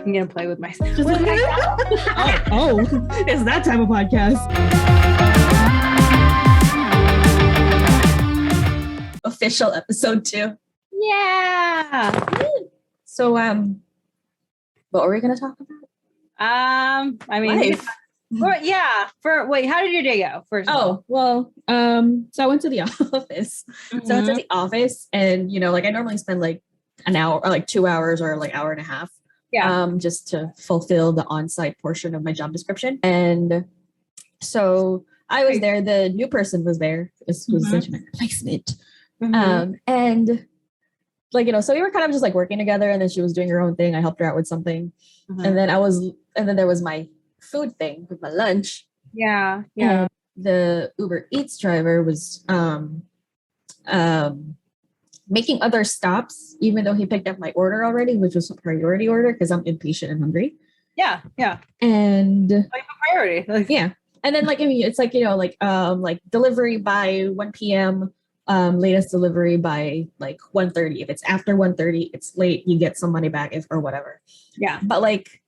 I'm gonna play with myself. It's that type of podcast. Official episode 2. Yeah. So, what were we gonna talk about? I mean, Life. wait, how did your day go? First of all. Well, so I went to the office. Mhm. So I went to the office, and like I normally spend like an hour or like 2 hours or like hour and a half. Yeah. Just to fulfill the on-site portion of my job description. And so I was there. The new person was there. This was essentially my replacement. And like, so we were kind of just like working together, and then she was doing her own thing. I helped her out with something. And then there was my food thing with my lunch. Yeah. And the Uber Eats driver was making other stops, even though he picked up my order already, which was a priority order because I'm impatient and hungry. Yeah. And Like a priority. yeah. And then like, I mean, it's like, like delivery by 1 p.m., latest delivery by like 1:30. If it's after 1:30, it's late, you get some money back or whatever. Yeah. But like,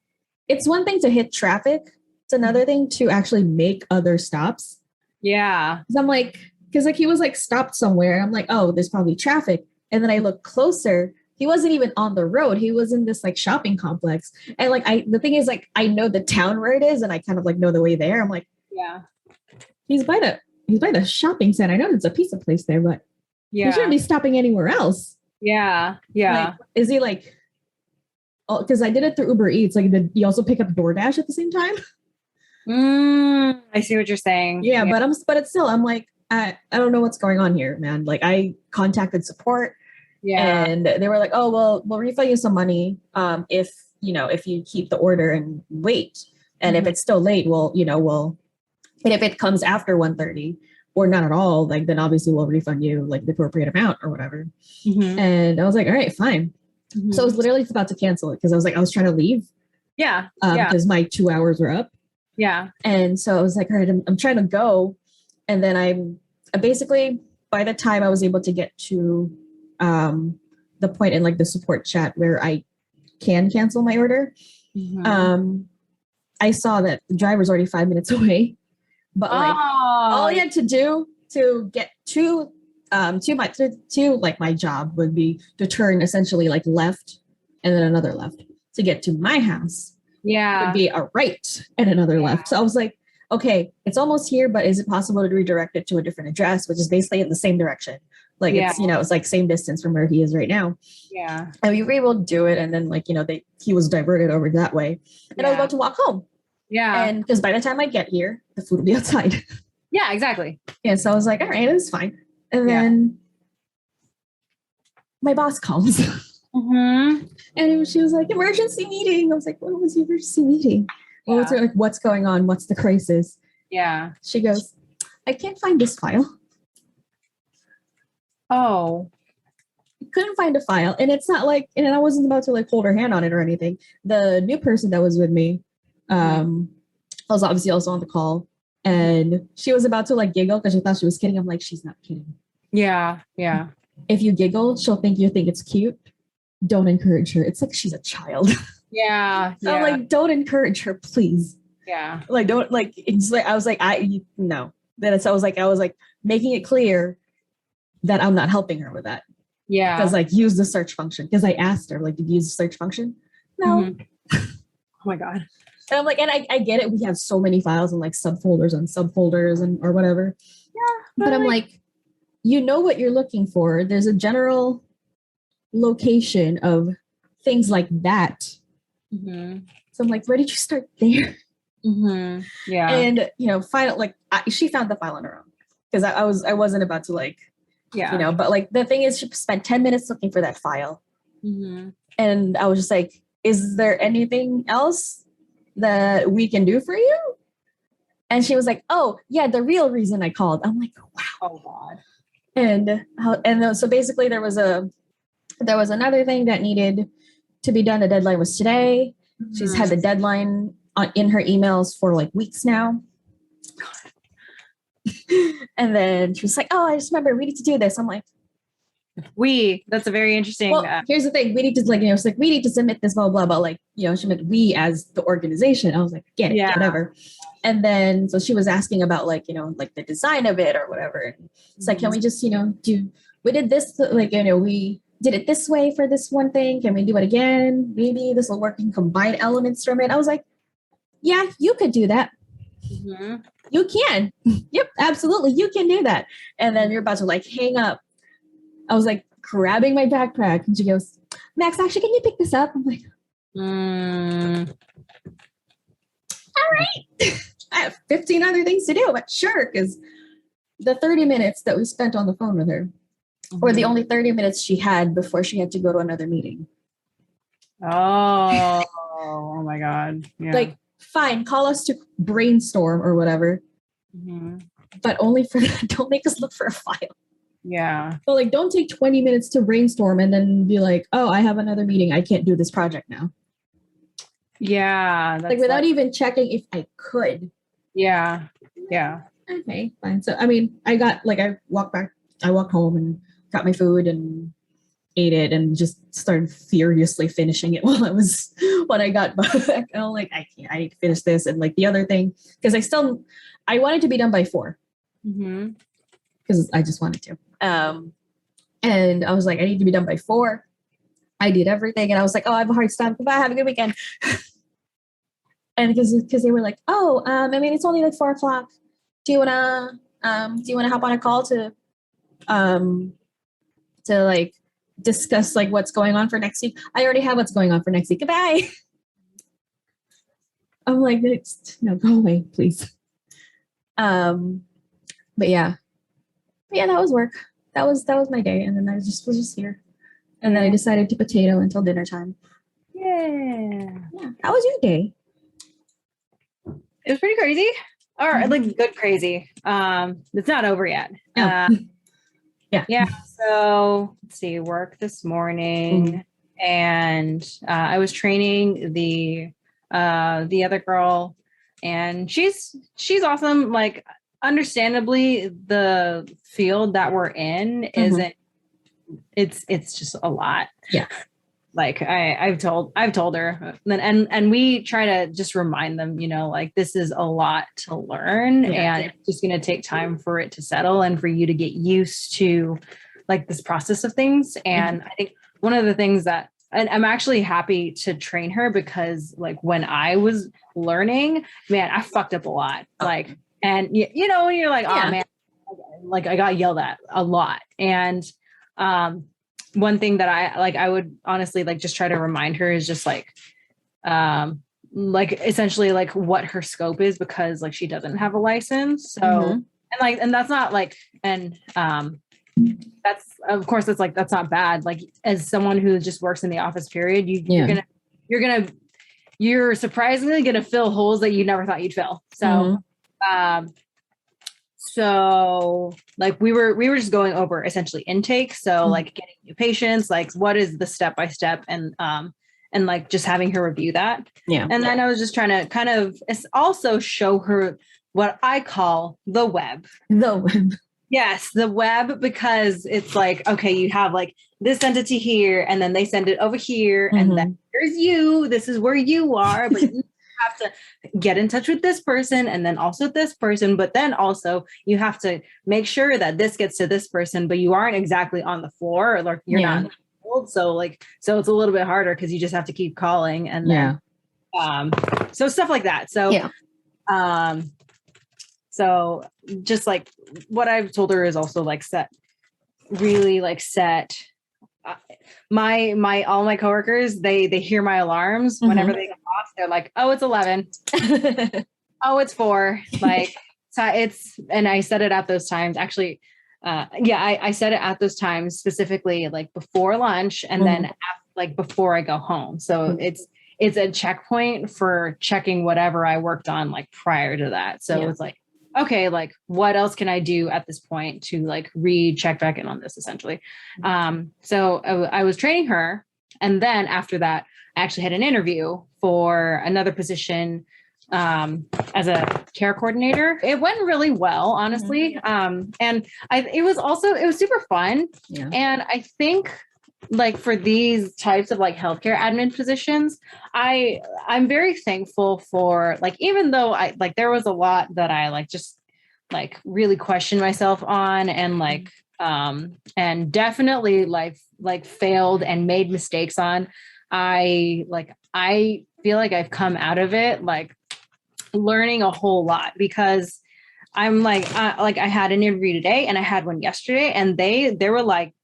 it's one thing to hit traffic. It's another thing to actually make other stops. Yeah. Because like he was like stopped somewhere. And I'm like, oh, there's probably traffic. And then I look closer. He wasn't even on the road. He was in this like shopping complex. And like the thing is like I know the town where it is, and I kind of like know the way there. I'm like, yeah, he's by the shopping center. I know there's a pizza place there, but he shouldn't be stopping anywhere else. Yeah. Like, is he like? Oh, because I did it through Uber Eats. Like, did you also pick up DoorDash at the same time? I see what you're saying. Yeah, but it's still. I'm like, I don't know what's going on here, man. Like, I contacted support. Yeah. And they were like, oh, well, we'll refund you some money if you keep the order and wait. And if it's still late, and if it comes after 1:30 or not at all, like then obviously we'll refund you like the appropriate amount or whatever. And I was like, all right, fine. So I was literally about to cancel it because I was trying to leave. Yeah. Because my 2 hours were up. Yeah. And so I was like, all right, I'm trying to go. And then I basically, by the time I was able to get to the point in like the support chat where I can cancel my order, I saw that the driver's already 5 minutes away. But like all I had to do to get to my job would be to turn essentially like left and then another left to get to my house. Yeah. Would be a right and another left. So I was like, okay, it's almost here, but is it possible to redirect it to a different address, which is basically in the same direction? Like it's, it's like same distance from where he is right now. Yeah. And we were able to do it. And then like, he was diverted over that way. And I was about to walk home. Yeah. And because by the time I get here, the food will be outside. Yeah, exactly. Yeah. So I was like, all right, it's fine. And then my boss calls. And she was like, emergency meeting. I was like, what was the emergency meeting? What's going on? What's the crisis? Yeah. She goes, I can't find this file. Oh. Couldn't find a file. And it's not like, and I wasn't about to like hold her hand on it or anything. The new person that was with me, I was obviously also on the call, and she was about to like giggle because she thought she was kidding. I'm like, she's not kidding. Yeah. Yeah. If you giggle, she'll think you think it's cute. Don't encourage her. It's like she's a child. Yeah. So I'm like, don't encourage her, please. Yeah. Like, don't like, it's like, I was like, no. Then I was like making it clear that I'm not helping her with that. Yeah. Because like use the search function. Because I asked her, like, did you use the search function? No. Oh my God. And I'm like, and I get it. We have so many files and like subfolders and subfolders and or whatever. Yeah. But I'm like, you know what you're looking for. There's a general location of things like that. So I'm like, where did you start there? Yeah. And she found the file on her own because I wasn't about to like, but like the thing is, she spent 10 minutes looking for that file. And I was just like, is there anything else that we can do for you? And she was like, oh yeah, the real reason I called. I'm like, wow. Oh God. And so basically there was another thing that needed to be done. The deadline was today. She's had the deadline in her emails for like weeks now. And then she was like, oh, I just remember we need to do this. I'm like, That's a very interesting. Well, here's the thing. We need to it's like, we need to submit this, blah, blah, blah. Like, she meant we as the organization. I was like, get it, whatever. And then, so she was asking about like, like the design of it or whatever. And it's like, can we just, we did this, like, we did it this way for this one thing. Can we do it again? Maybe this will work and combine elements from it. I was like, yeah, you could do that. Mm-hmm. You can. Yep, absolutely. You can do that. And then you're about to like hang up. I was like grabbing my backpack and she goes, Max, actually, can you pick this up? I'm like, all right. I have 15 other things to do, but sure. Because the 30 minutes that we spent on the phone with her were the only 30 minutes she had before she had to go to another meeting. Oh my God. Yeah. Like, fine, call us to brainstorm or whatever, but only for that. Don't make us look for a file. Yeah. So like, don't take 20 minutes to brainstorm and then be like, oh, I have another meeting. I can't do this project now. Yeah. Like without even checking if I could. Yeah. Yeah. Okay, fine. So, I mean, I walked home and got my food and ate it and just started furiously finishing it when I got back. And I'm like, I need to finish this. And like the other thing, because I wanted to be done by 4. Because I just wanted to. And I was like, I need to be done by 4. I did everything. And I was like, oh, I have a hard stop. Goodbye. Have a good weekend. And because they were like, oh, I mean, it's only like 4 o'clock. Do you wanna hop on a call to like discuss like what's going on for next week? I already have what's going on for next week. Goodbye. I'm like, no, go away, please. But yeah, that was work. That was my day, and then I was just here, and then I decided to potato until dinner time. Yeah. How was your day? It was pretty crazy. Or like good crazy. It's not over yet. Yeah. So let's see, work this morning, and I was training the other girl, and she's awesome. Like, understandably, the field that we're in isn't. It's just a lot. Yeah. Like I've told her, and we try to just remind them, like this is a lot to learn, and it's just going to take time for it to settle and for you to get used to like this process of things. And I think one of the things that, and I'm actually happy to train her, because like when I was learning, man, I fucked up a lot. Like, and when you're like, oh man, like I got yelled at a lot. And, one thing that I would honestly like just try to remind her is just like essentially like what her scope is, because like she doesn't have a license. So, and that's not like, and that's, of course, it's like, that's not bad. Like, as someone who just works in the office period, you're surprisingly going to fill holes that you never thought you'd fill. So, so like we were just going over essentially intake. So like getting new patients, like what is the step-by-step, and like just having her review that. Yeah. And then I was just trying to kind of also show her what I call the web. The web. Yes, the web, because it's like, okay, you have like this entity here, and then they send it over here, and then here's you. This is where you are, but you have to get in touch with this person, and then also this person, but then also you have to make sure that this gets to this person, but you aren't exactly on the floor, or like you're not old. So it's a little bit harder because you just have to keep calling, and then so stuff like that. So so just like what I've told her is also like set my all my coworkers, they hear my alarms whenever they go off. They're like, oh, it's 11. Oh, it's 4. Like, so and I set it at those times actually. I set it at those times specifically, like before lunch, and then like before I go home. So it's a checkpoint for checking whatever I worked on like prior to that. So it's like, okay, like what else can I do at this point to like check back in on this essentially. So I was training her. And then after that, I actually had an interview for another position as a care coordinator. It went really well, honestly. And it was super fun. Yeah. And I think like for these types of like healthcare admin positions, I'm very thankful for like, even though there was a lot that I like just like really questioned myself on and like, and definitely like failed and made mistakes on. I feel like I've come out of it like learning a whole lot, because I'm like I had an interview today and I had one yesterday, and they were like,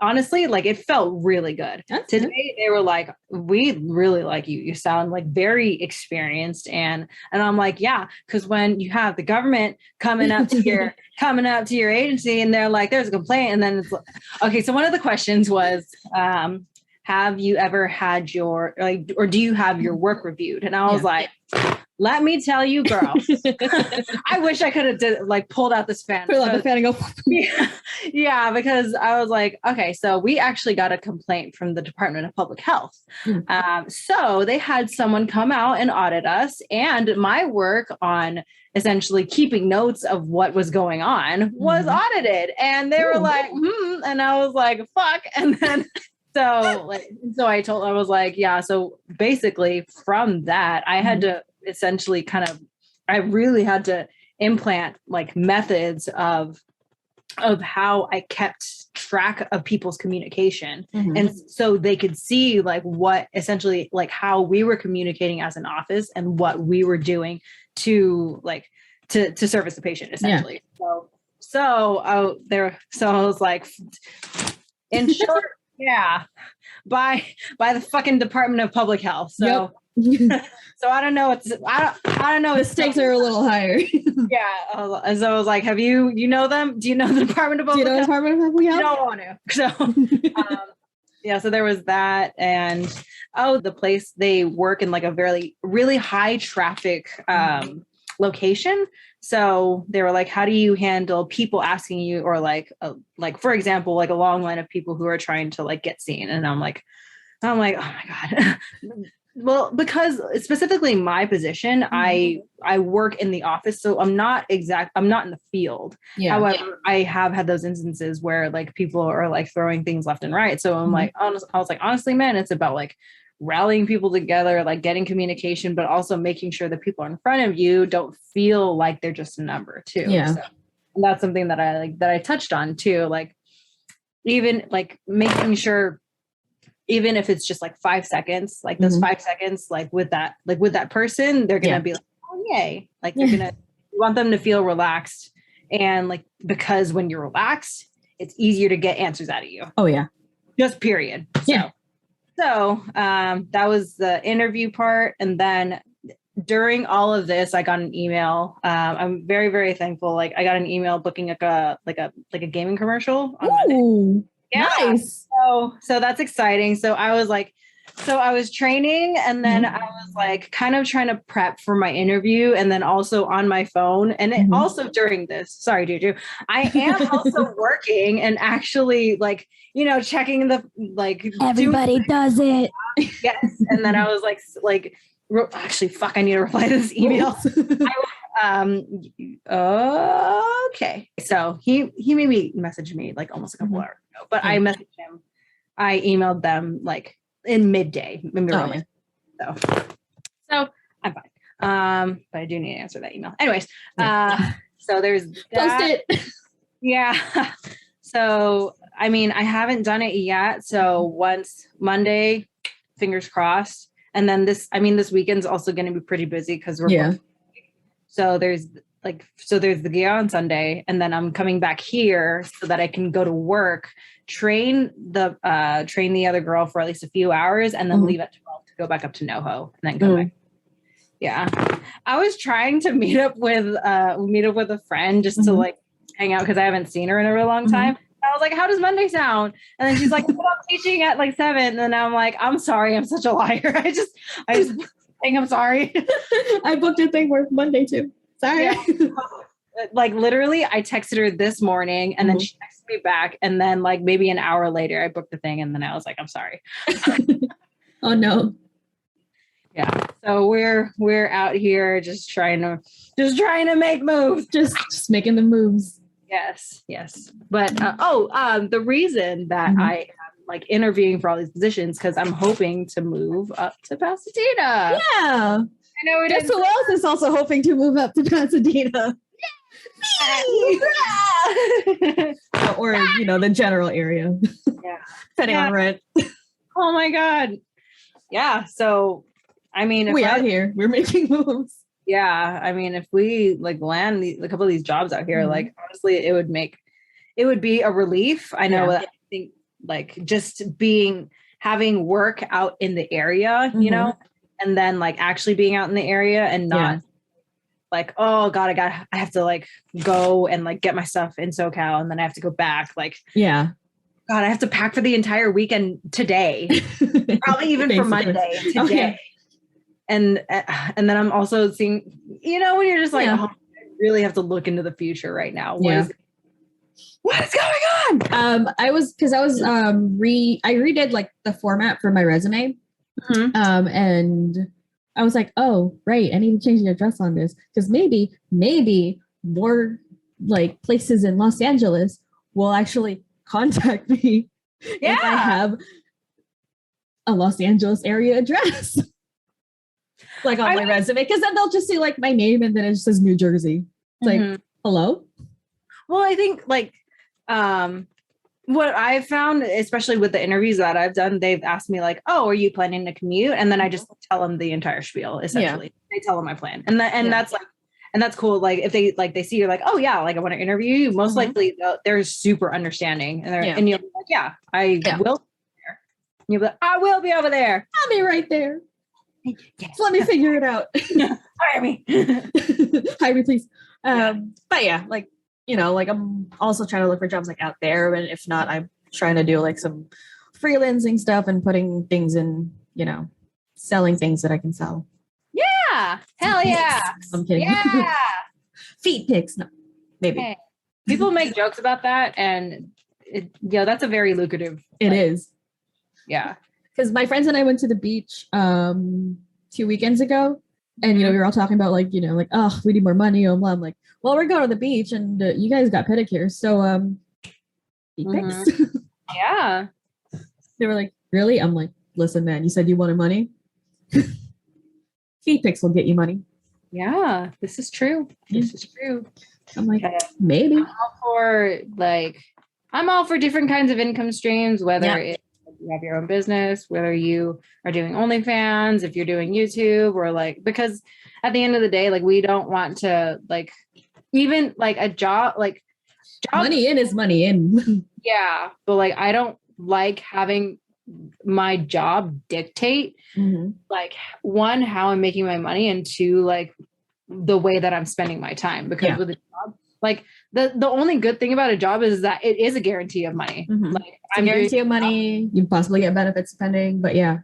honestly, like it felt really good. Today they were like, we really like you. You sound like very experienced. And I'm like, yeah, because when you have the government coming up to your agency and they're like, there's a complaint. And then it's like, okay, so one of the questions was, have you ever had your or do you have your work reviewed? And I was like, let me tell you, girl, I wish I could have pulled out this fan. Pull out the fan and go. Yeah, because I was like, okay, so we actually got a complaint from the Department of Public Health. So they had someone come out and audit us, and my work on essentially keeping notes of what was going on was audited. And they were like, and I was like, fuck. And then so I was like, yeah. So basically from that, I had to essentially I really had to implant like methods of how I kept track of people's communication. And so they could see like what essentially like how we were communicating as an office and what we were doing to service the patient essentially. So I was like, in short, yeah, by the fucking Department of Public Health. So so I don't know. I don't know. The stakes are a little higher. Yeah. And so I was like, you know them? Do you know the Department of Public Health? Department of Public Health? You don't want to. So, so there was that. And the place, they work in like a very, really high traffic location. So they were like, how do you handle people asking you, or like for example, like a long line of people who are trying to like get seen. And I'm like, oh my God. Well, because specifically my position, I work in the office, so I'm not in the field. However, I have had those instances where like people are like throwing things left and right. So I'm I was like, honestly, man, it's about like rallying people together, like getting communication, but also making sure that people in front of you don't feel like they're just a number too. So that's something that I touched on too. Like even like making sure, even if it's just like 5 seconds, like those 5 seconds, like with that person, they're going to be like, oh, yay. Like you want them to feel relaxed. And like, because when you're relaxed, it's easier to get answers out of you. Oh yeah. Just period. So that was the interview part. And then during all of this, I got an email. I'm very, very thankful. Like I got an email booking a gaming commercial on Monday. Yeah. Nice. So that's exciting. So I was training, and then I was like kind of trying to prep for my interview, and then also on my phone. And also during this, sorry, Juju, I am also working and actually like, checking the, like everybody does it. Yes. And then I was like, actually, fuck, I need to reply to this email. Okay. So he maybe messaged me like almost a couple hours ago, but I messaged him. I emailed them like in midday. So I'm fine. But I do need to answer that email. Anyways, so there's that. Post it. Yeah. So, I mean, I haven't done it yet. So once Monday, fingers crossed. And then this weekend's also going to be pretty busy because we're so there's the gig on Sunday, and then I'm coming back here so that I can go to work, train the other girl for at least a few hours, and then leave at 12 to go back up to NoHo and then go back. Yeah. I was trying to meet up with a friend just to like hang out, because I haven't seen her in a real long time. I was like, how does Monday sound? And then she's like, well, I'm teaching at like 7. And I'm like, I'm sorry, I'm such a liar. I just think I'm sorry. I booked a thing for Monday too. Sorry. Yeah. Like literally, I texted her this morning, and then she texted me back, and then like maybe an hour later, I booked the thing, and then I was like, I'm sorry. Oh no. Yeah. So we're out here just trying to make moves. Just making the moves. Yes. But the reason that I am like interviewing for all these positions because I'm hoping to move up to Pasadena. Yeah. I know. Guess who else is also hoping to move up to Pasadena? Or the general area. Yeah. Depending on rent. Oh my God. Yeah. So I mean, if out here, we're making moves. Yeah. I mean, if we like land a couple of these jobs out here, like honestly, it would be a relief. I know that I think like just having work out in the area, and then like actually being out in the area and not like, oh God, I have to like go and like get my stuff in SoCal and then I have to go back. Like, yeah. God, I have to pack for the entire weekend today, probably even for Monday today. Okay. And then I'm also seeing, when you're just like, oh, I really have to look into the future right now. What is going on? I redid like the format for my resume. And I was like, oh, right, I need to change the address on this because maybe more like places in Los Angeles will actually contact me if I have a Los Angeles area address. Like on my resume, because then they'll just see like my name and then it just says New Jersey. It's like, hello? Well, I think like what I've found, especially with the interviews that I've done, they've asked me like, oh, are you planning to commute? And then I just tell them the entire spiel, essentially. They tell them my plan. And that's like, and that's cool. Like if they see you're like, oh yeah, like I want to interview you, most likely they're super understanding. And you'll be like, I will be there. And you'll be like, I will be over there. I'll be right there. Yes. Let me figure it out. Hire me. Hire me, please. But yeah, like, like I'm also trying to look for jobs like out there. And if not, I'm trying to do like some freelancing stuff and putting things in, selling things that I can sell. Yeah. Hell yeah. I'm kidding. Yeah. Feet pics. No, maybe. Hey. People make jokes about that. And that's a very lucrative. It is. Yeah. Because my friends and I went to the beach 2 weekends ago. And, we were all talking about like, like, oh, we need more money. I'm like, well, we're going to the beach and you guys got pedicures. So feet pics. Yeah. They were like, really? I'm like, listen, man, you said you wanted money. Feet pics will get you money. Yeah, this is true. This is true. I'm like, maybe. I'm all for different kinds of income streams, whether it's you have your own business, whether you are doing OnlyFans, if you're doing YouTube, or like, because at the end of the day, like we don't want to like, even like a job, money in is money in. Yeah. But like, I don't like having my job dictate like one, how I'm making my money, and two, like the way that I'm spending my time, because with a job, like the only good thing about a job is that it is a guarantee of money. Like I'm guarantee of money. You possibly get benefits depending, but yeah.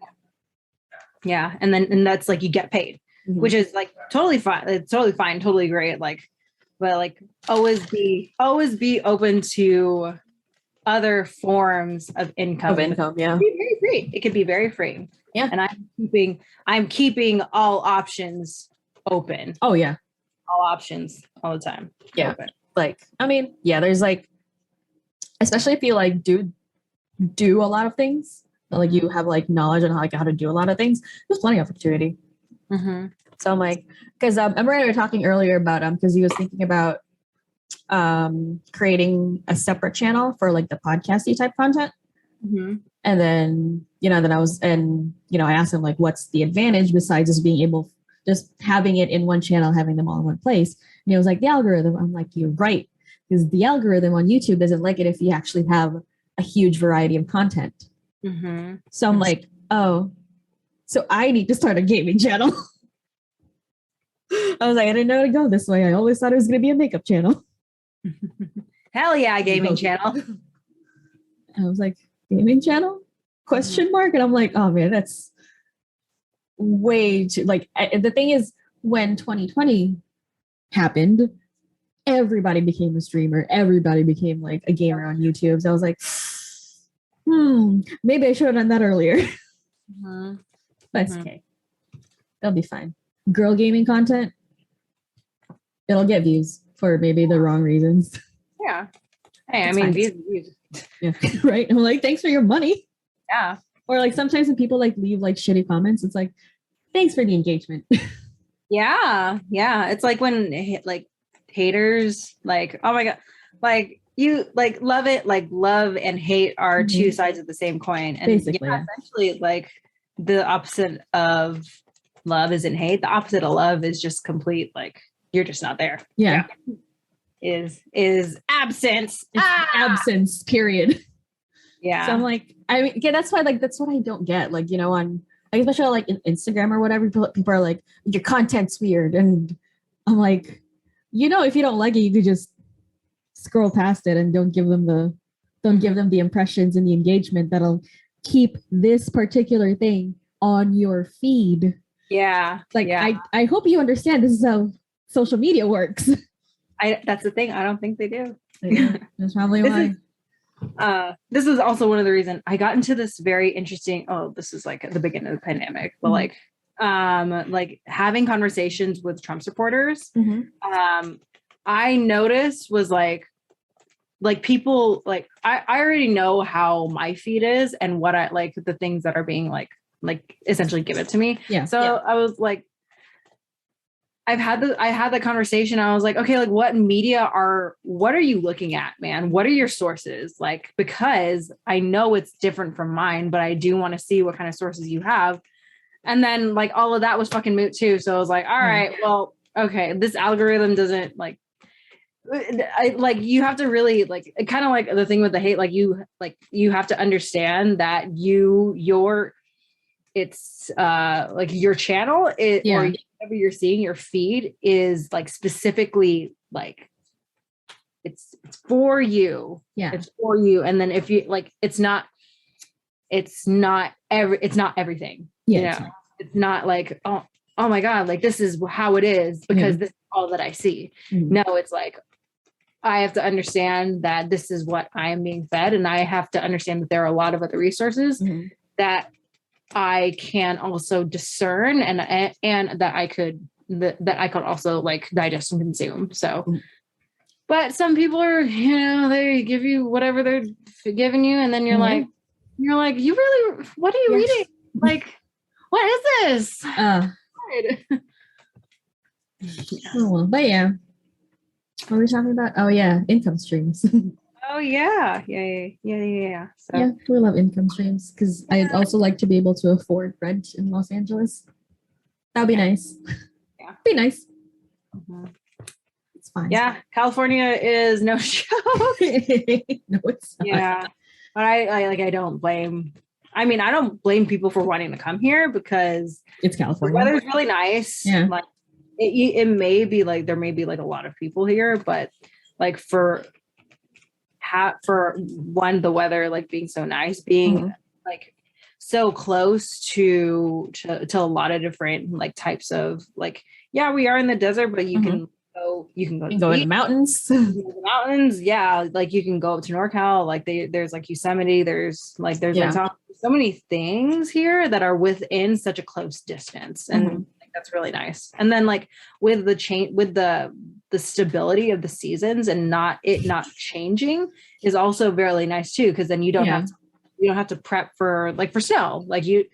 And that's like, you get paid, which is like totally fine. It's totally fine. Totally great. Like, but like always be open to other forms of income. Yeah. It can be very free. It could be very free. Yeah. And I'm keeping all options open. Oh yeah. All options all the time. Yeah. Open. Like, I mean, yeah, there's like, especially if you like do a lot of things, like you have like knowledge on how to do a lot of things, there's plenty of opportunity. So I'm like, because Emeroy and I were talking earlier about because he was thinking about creating a separate channel for like the podcasty type content. And then I asked him like, what's the advantage besides just being able, just having it in one channel, having them all in one place. And he was like, the algorithm. I'm like, you're right, because the algorithm on YouTube doesn't like it if you actually have a huge variety of content. So I'm like, oh, so I need to start a gaming channel. I was like, I didn't know to go this way. I always thought it was going to be a makeup channel. Hell yeah, gaming channel. I was like, gaming channel? Question mark? And I'm like, oh man, that's way too, like, the thing is, when 2020 happened, everybody became a streamer. Everybody became like a gamer on YouTube. So I was like, maybe I should have done that earlier. But it's okay. It'll be fine. Girl gaming content, it'll get views for maybe the wrong reasons. Yeah. Hey, It's I mean, fine. views. Yeah, right. I'm like, thanks for your money. Yeah. Or like sometimes when people like leave like shitty comments, it's like, thanks for the engagement. Yeah. Yeah. It's like when like haters, like, oh my God, like you like love it, like love and hate are two sides of the same coin. And Basically, essentially like the opposite of love isn't hate. The opposite of love is just complete, like you're just not there. Yeah. Is absence. It's absence, period. Yeah. So I'm like, I mean, yeah, that's why, like, that's what I don't get. Like, you know, on like, especially like in Instagram or whatever, people are like, your content's weird. And I'm like, you know, if you don't like it, you could just scroll past it and don't give them the impressions and the engagement that'll keep this particular thing on your feed. Yeah. Like, I hope you understand this is how social media works. That's the thing. I don't think they do. That's probably why. This is also one of the reasons I got into this very interesting. Oh, this is like at the beginning of the pandemic, but like having conversations with Trump supporters. I noticed was like people like I already know how my feed is and what I like the things that are being like essentially given to me. Yeah. So I was like, I had the conversation. I was like, okay, like what are you looking at, man? What are your sources? Like, because I know it's different from mine, but I do want to see what kind of sources you have. And then like all of that was fucking moot too. So I was like, all right, well, okay, this algorithm doesn't like, you have to really like kind of like the thing with the hate, you have to understand that it's like your channel or whatever you're seeing, your feed is like specifically like it's for you. Yeah. It's for you. And then if you like, it's not everything. Yeah. You know? It's not like, oh my God, like this is how it is because this is all that I see. No, it's like, I have to understand that this is what I am being fed. And I have to understand that there are a lot of other resources that I can also discern and that I could also like digest and consume. So, but some people are, they give you whatever they're giving you. And then you're like, you really, what are you reading? Like, what is this? But yeah. What were we talking about? Oh yeah, income streams. Oh yeah. So yeah, we love income streams because I'd also like to be able to afford rent in Los Angeles. That'd be nice. Yeah, be nice. It's fine. Yeah, California is no show. No, it's not. Yeah, but I don't blame. I mean, I don't blame people for wanting to come here because it's California. The weather's really nice. Yeah. Like it may be like there may be like a lot of people here, but like for one, the weather like being so nice, being like so close to a lot of different like types of like, yeah, we are in the desert, but you can go in the mountains. Mountains, yeah, like you can go up to NorCal, like there's like Yosemite, there's like so many things here that are within such a close distance, and that's really nice. And then like with the stability of the seasons and not changing is also very nice too, because then you don't have to prep for snow like I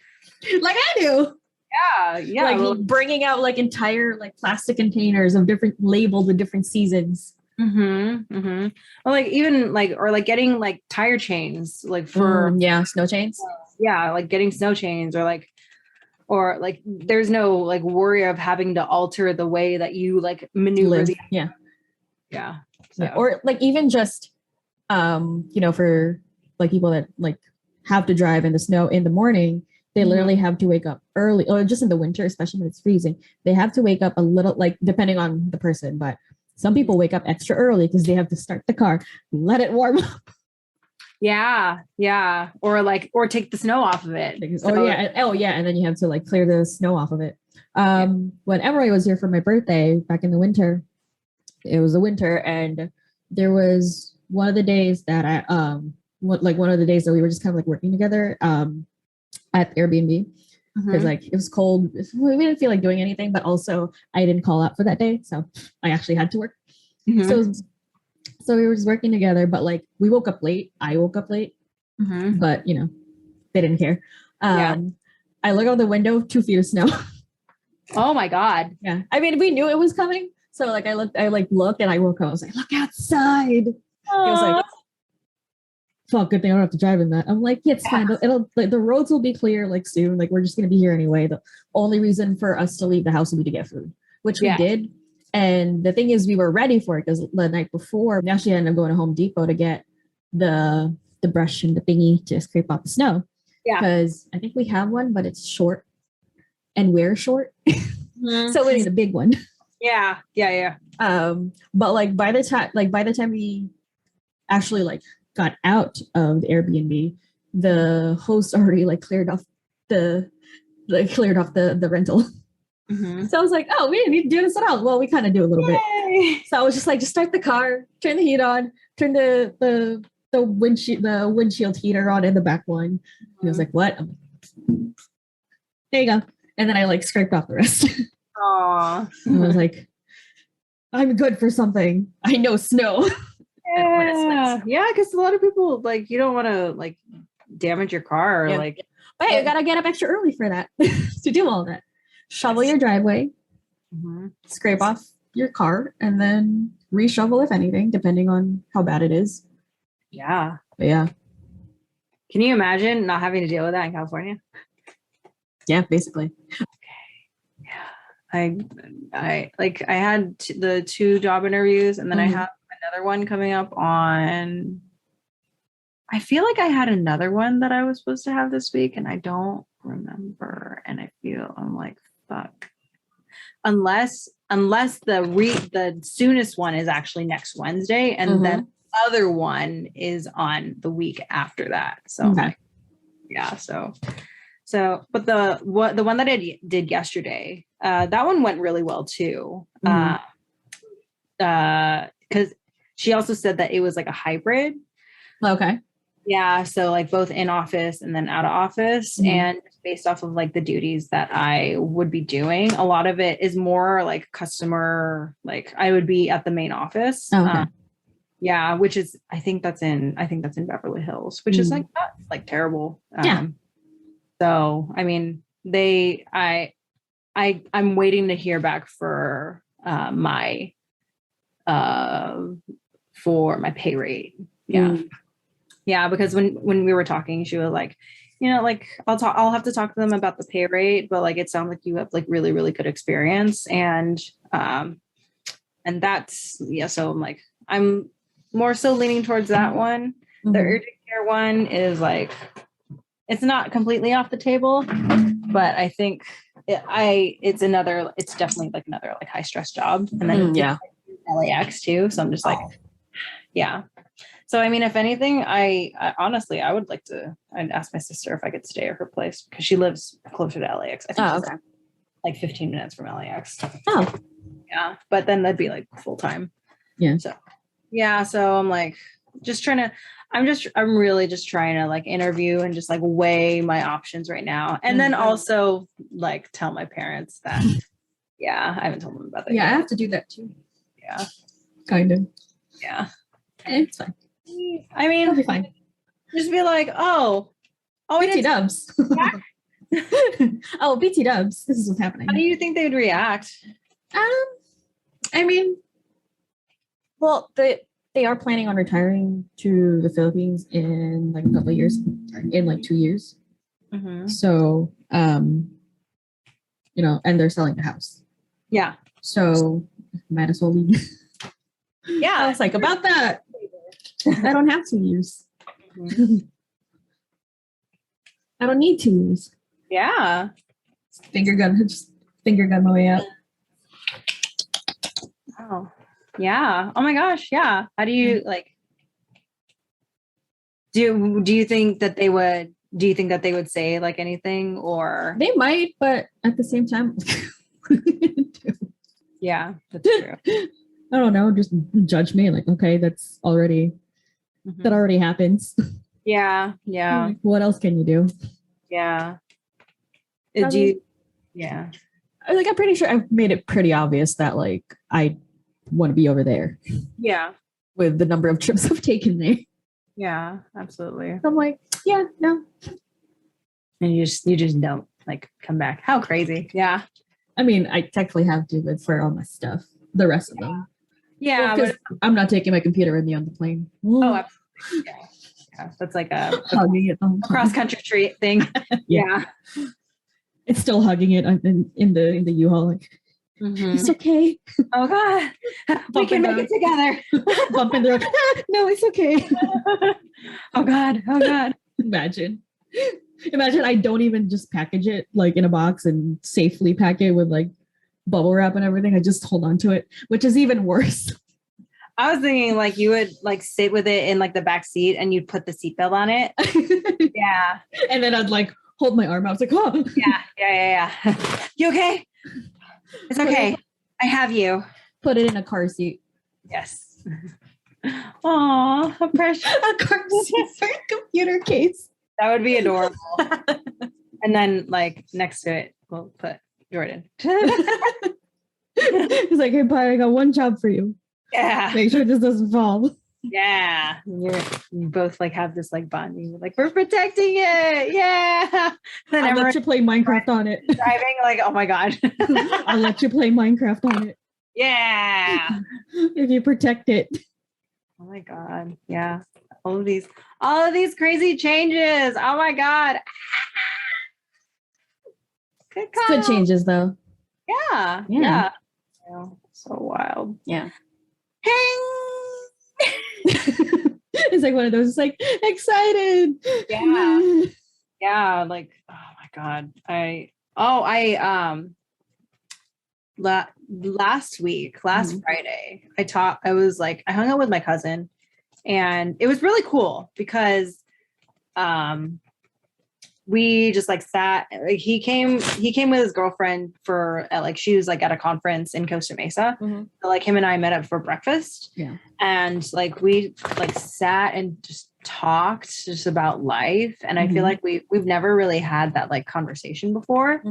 do. Yeah. Like bringing out like entire like plastic containers of different labeled with different seasons. Or like even like or like getting like tire chains like for snow chains. Yeah, like getting snow chains or like there's no like worry of having to alter the way that you like maneuver. So. Or like even just for like people that like have to drive in the snow in the morning, they literally have to wake up early, or just in the winter, especially when it's freezing, they have to wake up a little, like depending on the person, but some people wake up extra early because they have to start the car, let it warm up. Yeah. Or take the snow off of it. And then you have to like clear the snow off of it. When Emeroy was here for my birthday back in the winter, it was the winter, and there was one of the days that one of the days that we were just kind of like working together at Airbnb, because like it was cold. We didn't feel like doing anything, but also I didn't call out for that day, so I actually had to work. So we were just working together, but like we woke up late. I woke up late, but you know, they didn't care. I look out the window, 2 feet of snow. Oh my God. Yeah. I mean, we knew it was coming. So like I looked and I woke up. I was like, look outside. It was like, fuck, good thing I don't have to drive in that. I'm like, yeah, it's fine. It'll like the roads will be clear like soon. Like we're just gonna be here anyway. The only reason for us to leave the house would be to get food, which we did. And the thing is, we were ready for it because the night before, we actually ended up going to Home Depot to get the brush and the thingy to scrape out the snow. Yeah. Because I think we have one, but it's short, and we're short, so we need a big one. Yeah. But like by the time we actually like got out of the Airbnb, the host already like cleared off the rental. So I was like, oh, we didn't need to do this at all. Well, we kind of do a little bit. So I was just like, just start the car, turn the heat on, turn the windshield heater on in the back one. He was like, what? I'm like, there you go. And then I like scraped off the rest. Aww. And I was like, I'm good for something. I know snow. Yeah, because a lot of people like you don't want to like damage your car or like. But hey, you gotta get up extra early for that to do all that. Shovel your driveway, scrape off your car, and then reshovel if anything, depending on how bad it is. Yeah. But yeah. Can you imagine not having to deal with that in California? Yeah, basically. I had the 2 job interviews, and then I have another one coming up on. I feel like I had another one that I was supposed to have this week, and I don't remember. And I'm like, fuck. Unless the soonest one is actually next Wednesday, and then the other one is on the week after that. So yeah, so but the one that I did yesterday, that one went really well too. Because she also said that it was like a hybrid. Okay. Yeah, so like both in office and then out of office, and based off of like the duties that I would be doing, a lot of it is more like customer, like I would be at the main office. Okay. Yeah, which is I think that's in Beverly Hills, which is like not like terrible. So I mean, I'm waiting to hear back for my pay rate. Yeah. Yeah, because when we were talking, she was like, you know, like I'll have to talk to them about the pay rate, but like it sounds like you have like really, really good experience. And that's so I'm like, I'm more so leaning towards that one. The urgent care one is like it's not completely off the table, but I think it's definitely like another like high stress job. And then LAX too. So I'm just like, yeah. So, I mean, if anything, I honestly, I would I'd ask my sister if I could stay at her place because she lives closer to LAX. I think she's like 15 minutes from LAX. Oh. Yeah. But then that'd be like full time. Yeah. So, yeah. So I'm like, I'm really just trying to like interview and just like weigh my options right now. And then also like tell my parents that, I haven't told them about that. Yeah, yet. I have to do that too. Yeah. Kind of. Yeah. It's fine. I mean, it'll be fine. Just be like, oh, BT dubs. Oh, BT dubs. This is what's happening. How do you think they would react? I mean, well, they are planning on retiring to the Philippines in like a couple of years, in like 2 years. So, you know, and they're selling the house. Yeah. So might as well leave. Yeah. I was like, about that. I don't have 2 years. I don't need 2 years. Yeah. Just finger gun my way out. Oh, yeah. Oh my gosh. Yeah. How do you like? Do you think that they would? Do you think that they would say like anything or? They might, but at the same time. Yeah, that's true. I don't know. Just judge me. Like, okay, that's already. That already happens. Yeah. Yeah. What else can you do? Yeah. Do you? Yeah. Like, I'm pretty sure I've made it pretty obvious that like I want to be over there. Yeah. With the number of trips I've taken there. Yeah, absolutely. So I'm like, yeah, no. And you just don't like come back. How crazy. Yeah. I mean, I technically have to, but for all my stuff, the rest of them. Yeah, because I'm not taking my computer with me on the plane. Oh, absolutely. Yeah. That's like a hugging it a cross country treat thing. Yeah. It's still hugging it in the U-Haul. Like, it's okay. Oh God, we can make it together. Bumping the road. No, it's okay. Oh God. Imagine I don't even just package it like in a box and safely pack it with like bubble wrap and everything. I just hold on to it, which is even worse. I was thinking like you would like sit with it in like the back seat and you'd put the seatbelt on it. Yeah. And then I'd like hold my arm out. I was like, oh. Yeah. You okay? It's okay. I have you. Put it in a car seat. Yes. Aw, a precious. A car seat for a computer case. That would be adorable. And then like next to it, we'll put Jordan. He's like, hey, Pi, I got one job for you. Yeah. Make sure this doesn't fall. Yeah. You both like have this like bonding. Like, we're protecting it. Yeah. Then I'll let you play Minecraft on it. Driving like, oh my God. I'll let you play Minecraft on it. Yeah. If you protect it. Oh my God. Yeah. All of these crazy changes. Oh my God. Good changes though. Yeah. So wild. Yeah. It's like one of those, like, excited. Yeah. Like, oh my God. Last Friday, I hung out with my cousin, and it was really cool because we just like sat, like he came with his girlfriend for like she was like at a conference in Costa Mesa. So, like him and I met up for breakfast. Yeah. And like we like sat and just talked just about life. And I feel like we've never really had that like conversation before.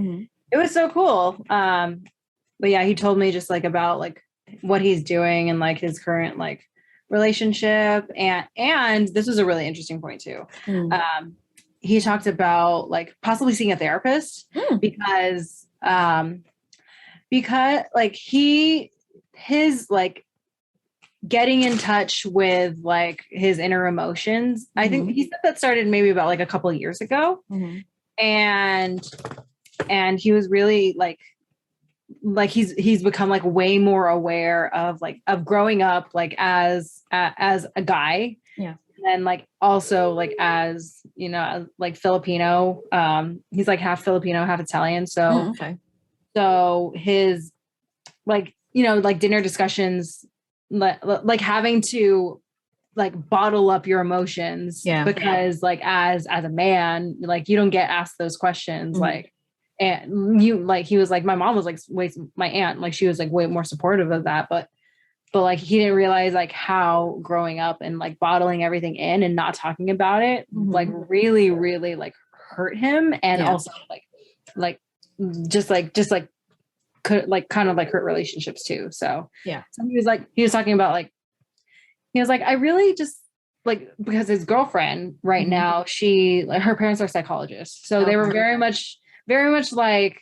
It was so cool. But yeah, he told me just like about like what he's doing and like his current like relationship. And this was a really interesting point too. He talked about like possibly seeing a therapist because like his like getting in touch with like his inner emotions. I think he said that started maybe about like a couple of years ago. And he was really like he's become like way more aware of growing up like as a guy. Yeah. And like also like as you know like Filipino, he's like half Filipino, half Italian. So so his like like dinner discussions like having to like bottle up your emotions because like as a man like you don't get asked those questions like. And you like he was like my mom was like my aunt like she was like way more supportive of that but like he didn't realize like how growing up and like bottling everything in and not talking about it like really like hurt him and also like could like kind of like hurt relationships too. So he was talking about like he was like I really just like because his girlfriend right now she like her parents are psychologists so they were very much like,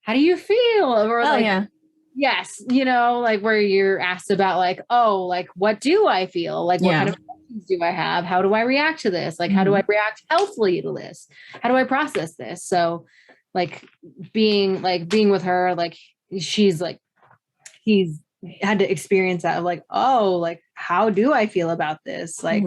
how do you feel? Or like, yes, like where you're asked about like, oh, like, what do I feel? Like, what kind of emotions do I have? How do I react to this? Like, how do I react healthfully to this? How do I process this? So like being with her, like, she's like, he's had to experience that of like, oh, like, how do I feel about this? Like,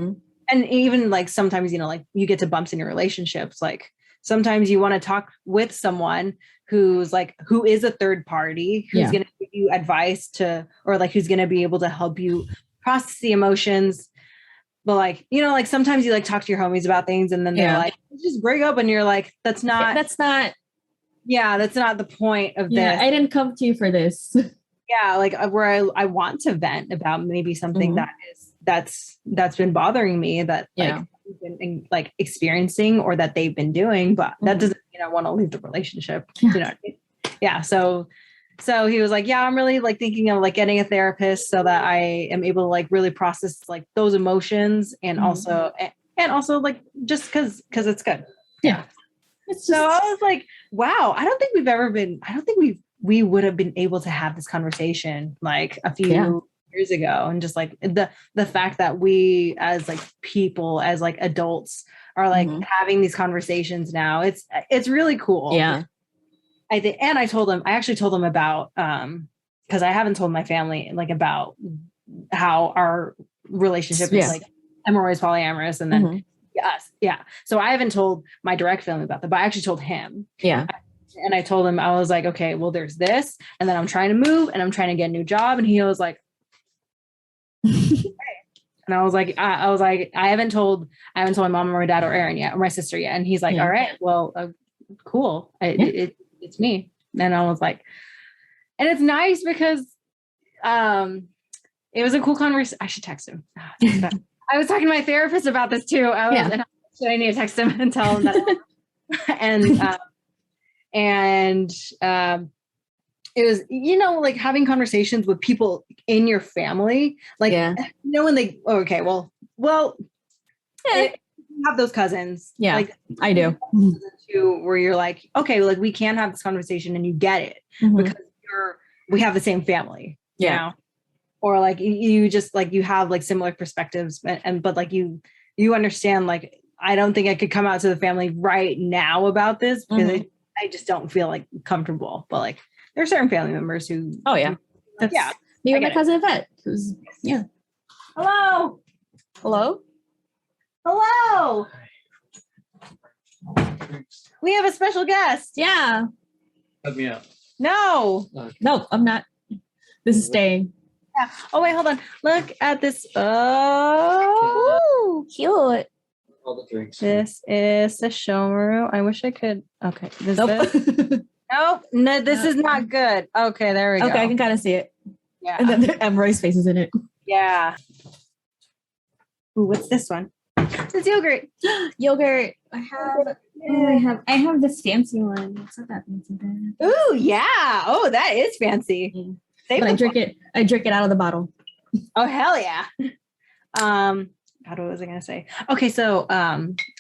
and even like, sometimes, like you get to bumps in your relationships, like, sometimes you want to talk with someone who is a third party, who's going to give you advice or like, who's going to be able to help you process the emotions. But like, like sometimes you like talk to your homies about things and then they're like, just break up. And you're like, that's not the point of this. I didn't come to you for this. Like where I want to vent about maybe something that's been bothing me that like been like experiencing or that they've been doing, but that doesn't mean want to leave the relationship. Yeah. You know what I mean? Yeah. So he was like, yeah, I'm really like thinking of like getting a therapist so that I am able to like really process like those emotions and also like just cause it's good. Yeah. So I was like, wow, I don't think we would have been able to have this conversation like a few years ago. And just like the fact that we as like people, as like adults are like having these conversations now, it's really cool. Yeah. I think, and I actually told them about, cause I haven't told my family like about how our relationship is like Emeroy is polyamorous and then us. Yeah. So I haven't told my direct family about that, but I actually told him. Yeah. And I told him, I was like, okay, well, there's this. And then I'm trying to move and I'm trying to get a new job. And he was like, okay. And I was like, I haven't told my mom or my dad or Aaron yet, or my sister yet. And he's like, all right, well, cool. It's me. And I was like, and it's nice because it was a cool conversation. I should text him. I was talking to my therapist about this too. And I need to text him and tell him that. and it was, like having conversations with people in your family, like, when they, you have those cousins. Yeah, like I do. Too, where you're like, okay, like we can have this conversation and you get it because we have the same family, you know? Or like you just like, you have like similar perspectives but like you understand, like, I don't think I could come out to the family right now about this because I just don't feel like comfortable. But like there are certain family members who, that's me and my cousin Yvette. Hello. We have a special guest. Yeah. Let me out. No. No, I'm not. This is staying. Yeah. Oh wait, hold on. Look at this. Oh, cute. All the drinks. This is the showroom. I wish I could. Okay. Nope. No, this is not good. Okay, there we go. Okay, I can kind of see it. Yeah. And then Emeroy's face is in it. Yeah. Ooh, what's this one? It's yogurt. Yogurt. I have this fancy one. It's not that fancy then. Ooh, yeah. Oh, that is fancy. But I drink it out of the bottle. Oh, hell yeah. God, what was I gonna say? Okay, so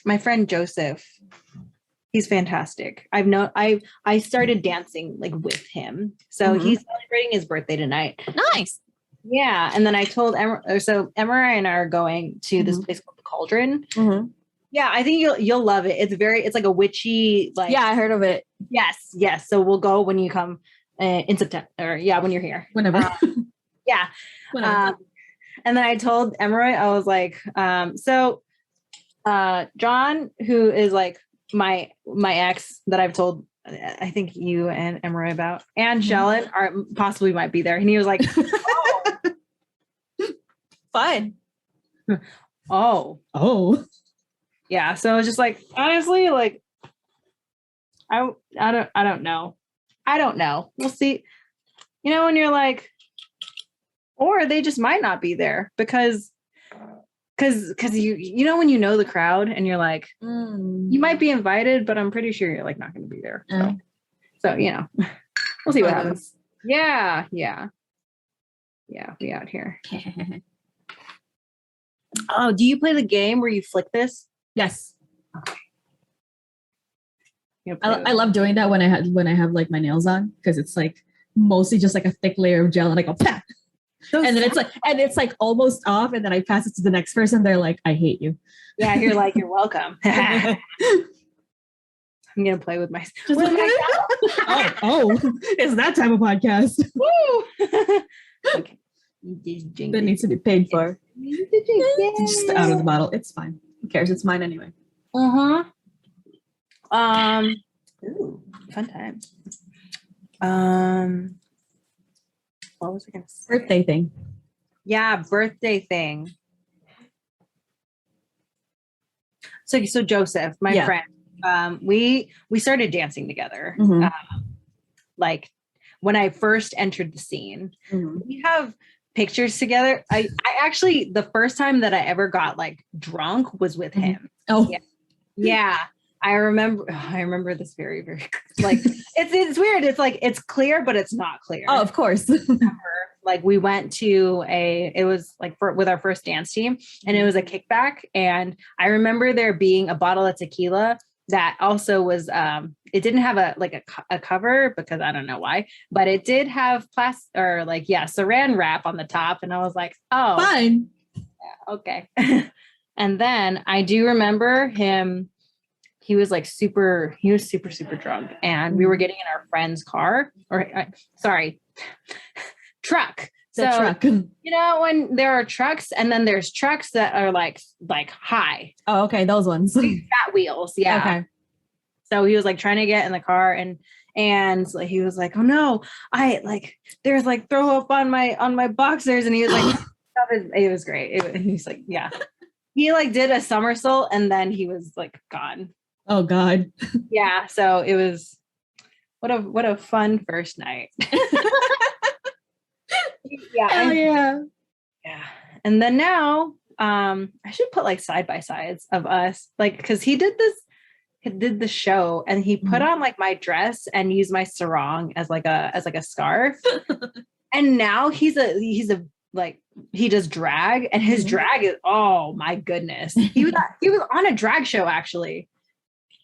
my friend Joseph, he's fantastic. I started dancing like with him. So he's celebrating his birthday tonight. Nice. Yeah. And then I told Emeroy and I are going to this place called the Cauldron. Yeah, I think you'll love it. It's like a witchy, like, yeah, I heard of it. Yes. So we'll go when you come in September, or when you're here. Whenever. Whenever. And then I told Emeroy, I was like, John, who is like my ex that I've told, I think you and Emeroy about, and Shellen are possibly might be there. And he was like, oh. Fine. Oh. Yeah. So it's just like, honestly, like, I don't know. We'll see. When you're like, or they just might not be there because you when you know the crowd and you're like, you might be invited, but I'm pretty sure you're like not going to be there. So we'll see what happens. Yeah. We out here. Oh, do you play the game where you flick this? Yes. Okay. I love doing that when I have like my nails on, because it's like mostly just like a thick layer of gel and I go pah! And then it's like almost off, and then I pass it to the next person. They're like, I hate you. Yeah, you're like, you're welcome. I'm gonna play with my. It's that type of podcast. Woo! Okay. That needs to be paid for. Just out of the bottle. It's fine. Who cares? It's mine anyway. Ooh, fun times. What was I gonna say? Birthday thing. Yeah, birthday thing. So Joseph, my friend, we started dancing together. Like when I first entered the scene. We have pictures together. I actually, the first time that I ever got like drunk was with him. Oh yeah. I remember this very, very like it's weird. It's like it's clear, but it's not clear. Oh, of course. Like we went to it was like with our first dance team, and it was a kickback. And I remember there being a bottle of tequila that also was it didn't have a cover because I don't know why, but it did have saran wrap on the top. And I was like, oh, fine. Yeah, okay. And then I do remember him. He was super, super drunk, and we were getting in our friend's car truck. Truck. You know, when there are trucks and then there's trucks that are like high. Oh, okay. Those ones. Fat wheels. Yeah. Okay. So he was like trying to get in the car and he was like, oh no, there's like throw up on my boxers. And he was like, it was great. He's like, yeah. He like did a somersault and then he was like gone. Oh God. Yeah. So it was what a fun first night. Yeah. Hell yeah. Yeah. And then now, I should put like side by sides of us, like, because he did the show and he put on like my dress and used my sarong as like a scarf. And now he does drag, and his drag is, oh my goodness. He was on a drag show actually.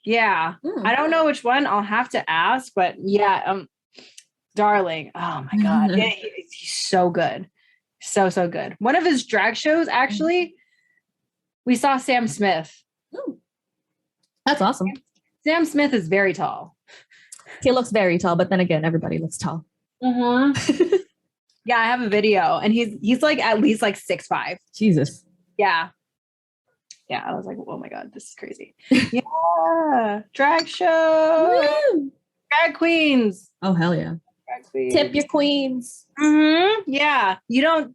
Yeah. I don't know which one, I'll have to ask, but yeah, darling. Oh my God. Yeah, he's so good. So good. One of his drag shows, actually, we saw Sam Smith. Ooh. That's awesome. Sam Smith is very tall. He looks very tall, but then again, everybody looks tall. Mm-hmm. Yeah, I have a video, and he's like at least like 6'5". Jesus. Yeah. Yeah, I was like, oh my God, this is crazy. Yeah, drag show. Woo! Drag queens. Oh, hell yeah. Drag queens. Tip your queens. Mm-hmm. Yeah, you don't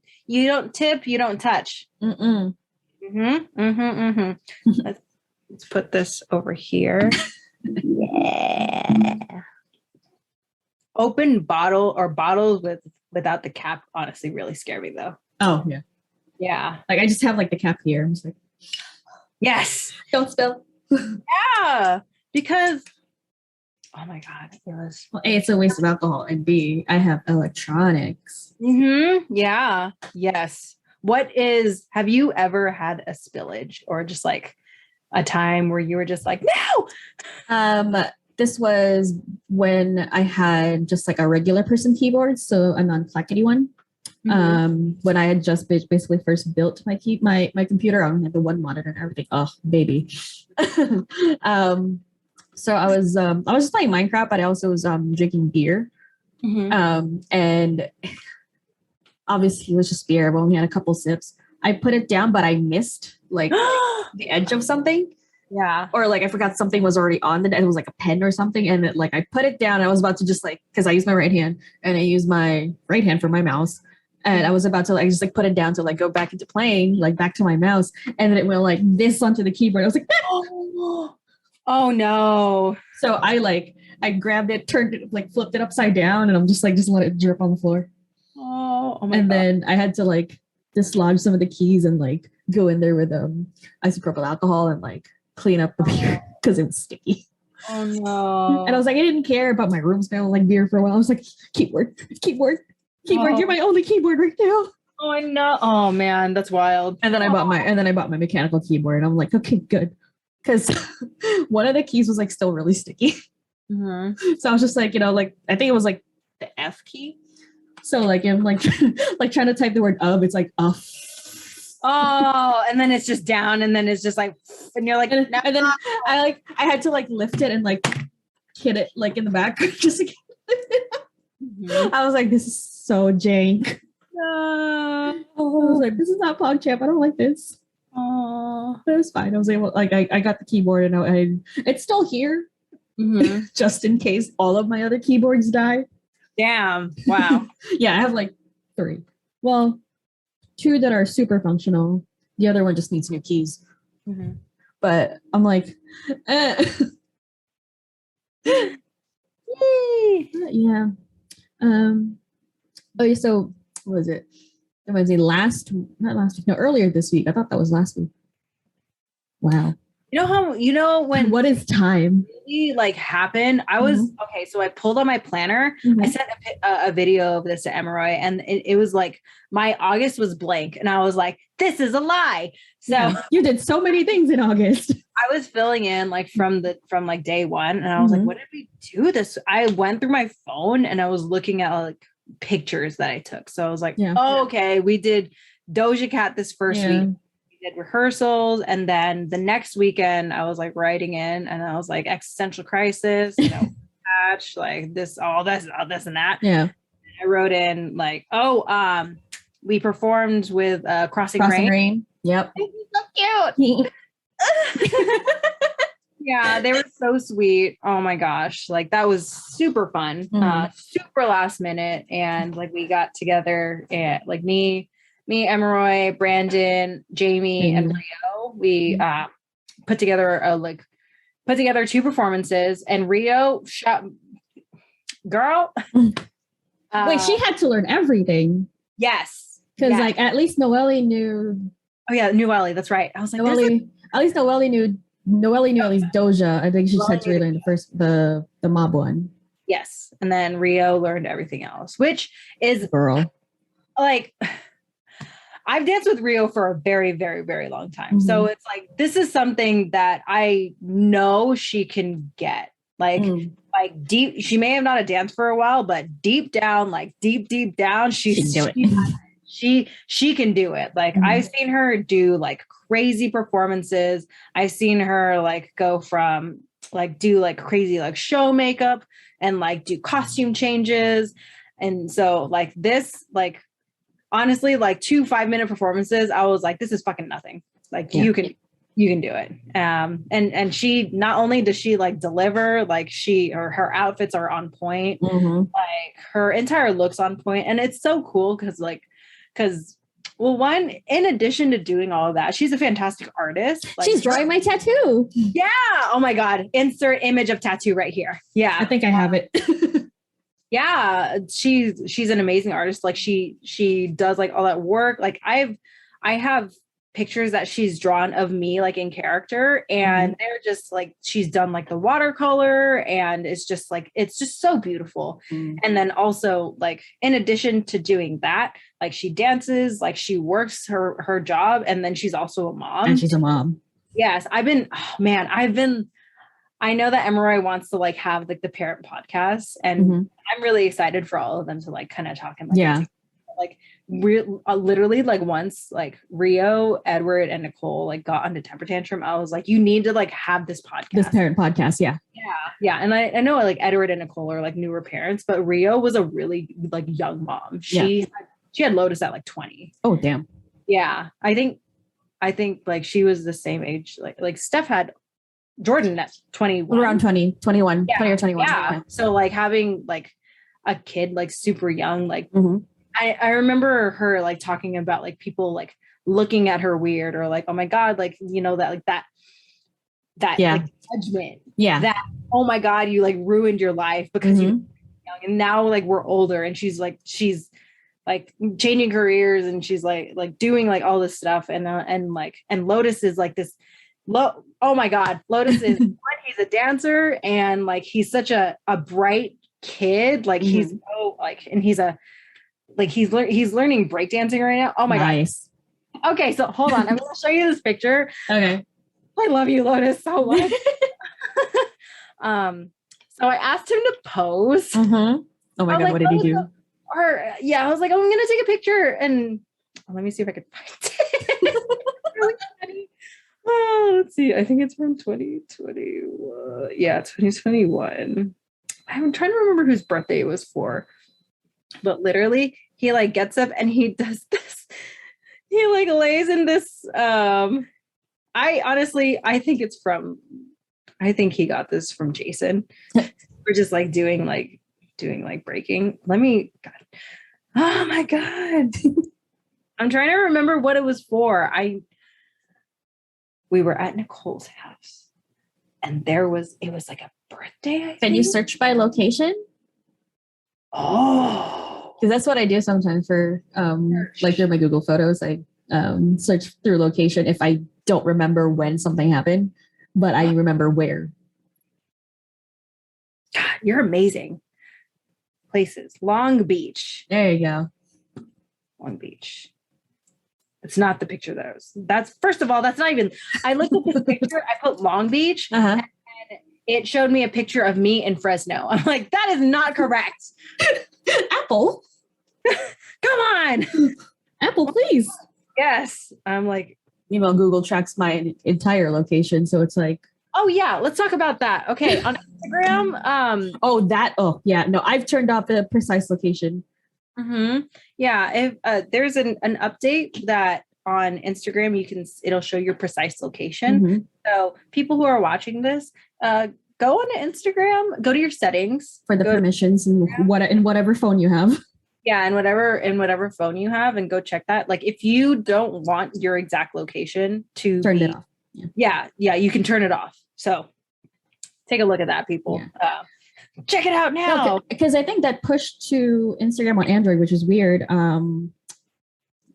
tip, you don't touch. Mm-mm. Mm-hmm. Mm-hmm. Mm-hmm. Let's put this over here. Yeah. Open bottle or bottles without the cap honestly really scare me though. Oh yeah. Yeah. Like I just have like the cap here. I'm just like, yes. Don't spill. Yeah. Because oh my God, it was. Well, A, it's a waste of alcohol, and B, I have electronics. Mm-hmm. Yeah. Yes. Have you ever had a spillage or just like a time where you were just like, no? This was when I had just like a regular person keyboard, so a non-clackety one. Mm-hmm. When I had just basically first built my computer, I only had the one monitor and everything. Oh, baby. So I was just playing Minecraft, but I also was drinking beer. Mm-hmm. And obviously it was just beer, but we had a couple sips. I put it down, but I missed like the edge of something. Yeah. Or like I forgot something was already on it was like a pen or something. And I put it down. I was about to just because I used my right hand and I used my right hand for my mouse. And I was about to just put it down to go back into playing, back to my mouse. And then it went this onto the keyboard. I was like, oh no. So I grabbed it, turned it, flipped it upside down, and I'm just let it drip on the floor. Oh my God. And then I had to dislodge some of the keys and go in there with isopropyl alcohol and clean up the beer because it was sticky. Oh no. And I was I didn't care about my room smelling like beer for a while. I was like, keyboard. You're my only keyboard right now. Oh, I know. Oh man, that's wild. And then I bought my mechanical keyboard, and I'm like, okay, good, because one of the keys was still really sticky. Mm-hmm. So I was just I think it was the F key. So I'm trying to type the word of, it's oh, and then it's just down, and then it's just and you're and then I had to lift it and hit it in the back just to get it. Mm-hmm. I was this is so jank. I was this is not PogChamp. I don't like this. Oh, but it was fine. I was able, I got the keyboard, and it's still here, mm-hmm. just in case all of my other keyboards die. Damn! Wow. Yeah, I have 3. Well, 2 that are super functional. The other one just needs new keys. Mm-hmm. But I'm yeah. Oh, so what was it? It was earlier this week. I thought that was last week. Wow. You know how, you know, when What is time? really like happened, I was, okay, so I pulled on my planner. I sent a video of this to Emeroy, and it was like, my August was blank. And I was like, this is a lie. So you did so many things in August. I was filling in like from like day one, and I was like, what did we do this? I went through my phone and I was looking at like pictures that I took. So I was like, oh, okay, we did Doja Cat this first week. We did rehearsals, and then the next weekend I was like writing in, and I was like existential crisis, you know, patch, like this, all this and that. Yeah. I wrote in like, we performed with Crossing Rain. Yep. So cute. Yeah, they were so sweet. Oh my gosh, like that was super fun. Super last minute, and like we got together, and like me, Emeroy, Brandon, Jamie, and Rio. We put together two performances, and Rio shot. Girl, wait, she had to learn everything. Yes, because like at least Noelle knew. Oh yeah, Noelle. That's right. I was like, at least Noelle knew at least Doja. I think she just had to relearn the mob one. Yes, and then Rio learned everything else, which is girl. Like, I've danced with Rio for a very, very, very long time. So it's like, this is something that I know she can get. Like deep, she may have not danced for a while, but deep down, like deep down, she can do it. Like I've seen her do like crazy performances. I've seen her like go from like do like crazy like show makeup and like do costume changes. And so like this, like honestly, like 2 5-minute performances, I was like, this is fucking nothing. Like you can do it. And she, not only does she like deliver, like her outfits are on point, like her entire look's on point. And it's so cool because well, one, in addition to doing all of that, she's a fantastic artist. Like, she's drawing my tattoo. Yeah. Oh my God. Insert image of tattoo right here. Yeah. I think I have it. Yeah. She's an amazing artist. Like she does like all that work. Like I have pictures that she's drawn of me like in character, and they're just like, she's done like the watercolor, and it's just so beautiful. And then also like in addition to doing that, like she dances, like she works her job, and then she's also a mom. And she's a mom. Yes. I know that Emeroy wants to like have like the parent podcast, and I'm really excited for all of them to like kind of talk and like literally like once like Rio, Edward, and Nicole like got onto Temper Tantrum, I was like, you need to like have this podcast, this parent podcast. Yeah. And I know like Edward and Nicole are like newer parents, but Rio was a really like young mom. She had Lotus at like 20. Oh damn. Yeah, I think like she was the same age like Steph had Jordan at 21, around 20 20 or 21. Yeah. So like having like a kid like super young, like I remember her like talking about like people like looking at her weird, or like, oh my God, like, you know, that like that like judgment. Yeah. That, oh my God, you like ruined your life because you were young. And now like we're older, and she's like changing careers, and she's like doing like all this stuff. And Lotus is like this oh my God, Lotus is he's a dancer, and like he's such a bright kid. Like he's so like, and he's learning breakdancing right now. Oh my God. Okay, so hold on. I'm going to show you this picture. Okay. I love you, Lotus, so much. So I asked him to pose. Oh my God, what did he do? I was like, oh, I'm going to take a picture. And let me see if I can find it. Really funny. Oh, let's see. I think it's from 2021. Yeah, 2021. I'm trying to remember whose birthday it was for. But literally, he like gets up and he does this. He like lays in this. I think he got this from Jason. We're just like doing breaking. God. Oh my God. I'm trying to remember what it was for. We were at Nicole's house, and it was like a birthday. Can you search by location? Oh, because that's what I do sometimes for like through my Google Photos. I search through location if I don't remember when something happened. but I remember where. God, you're amazing. Places. Long Beach. There you go. Long Beach. It's not the picture that's first of all, that's not even, I looked at this picture, I put Long Beach, and it showed me a picture of me in Fresno. I'm like, that is not correct. Apple. Come on. Apple, please. Yes. I'm like, Google tracks my entire location. So it's like, oh yeah, let's talk about that. Okay. On Instagram. No, I've turned off the precise location. Mm-hmm. Yeah. If there's an update that on Instagram, it'll show your precise location. Mm-hmm. So people who are watching this, go on Instagram, go to your settings for the permissions and whatever phone you have. Yeah, and whatever phone you have, and go check that. Like, if you don't want your exact location to turn it off. Yeah, you can turn it off. So take a look at that, people. Yeah. Check it out now. Because I think that pushed to Instagram on Android, which is weird.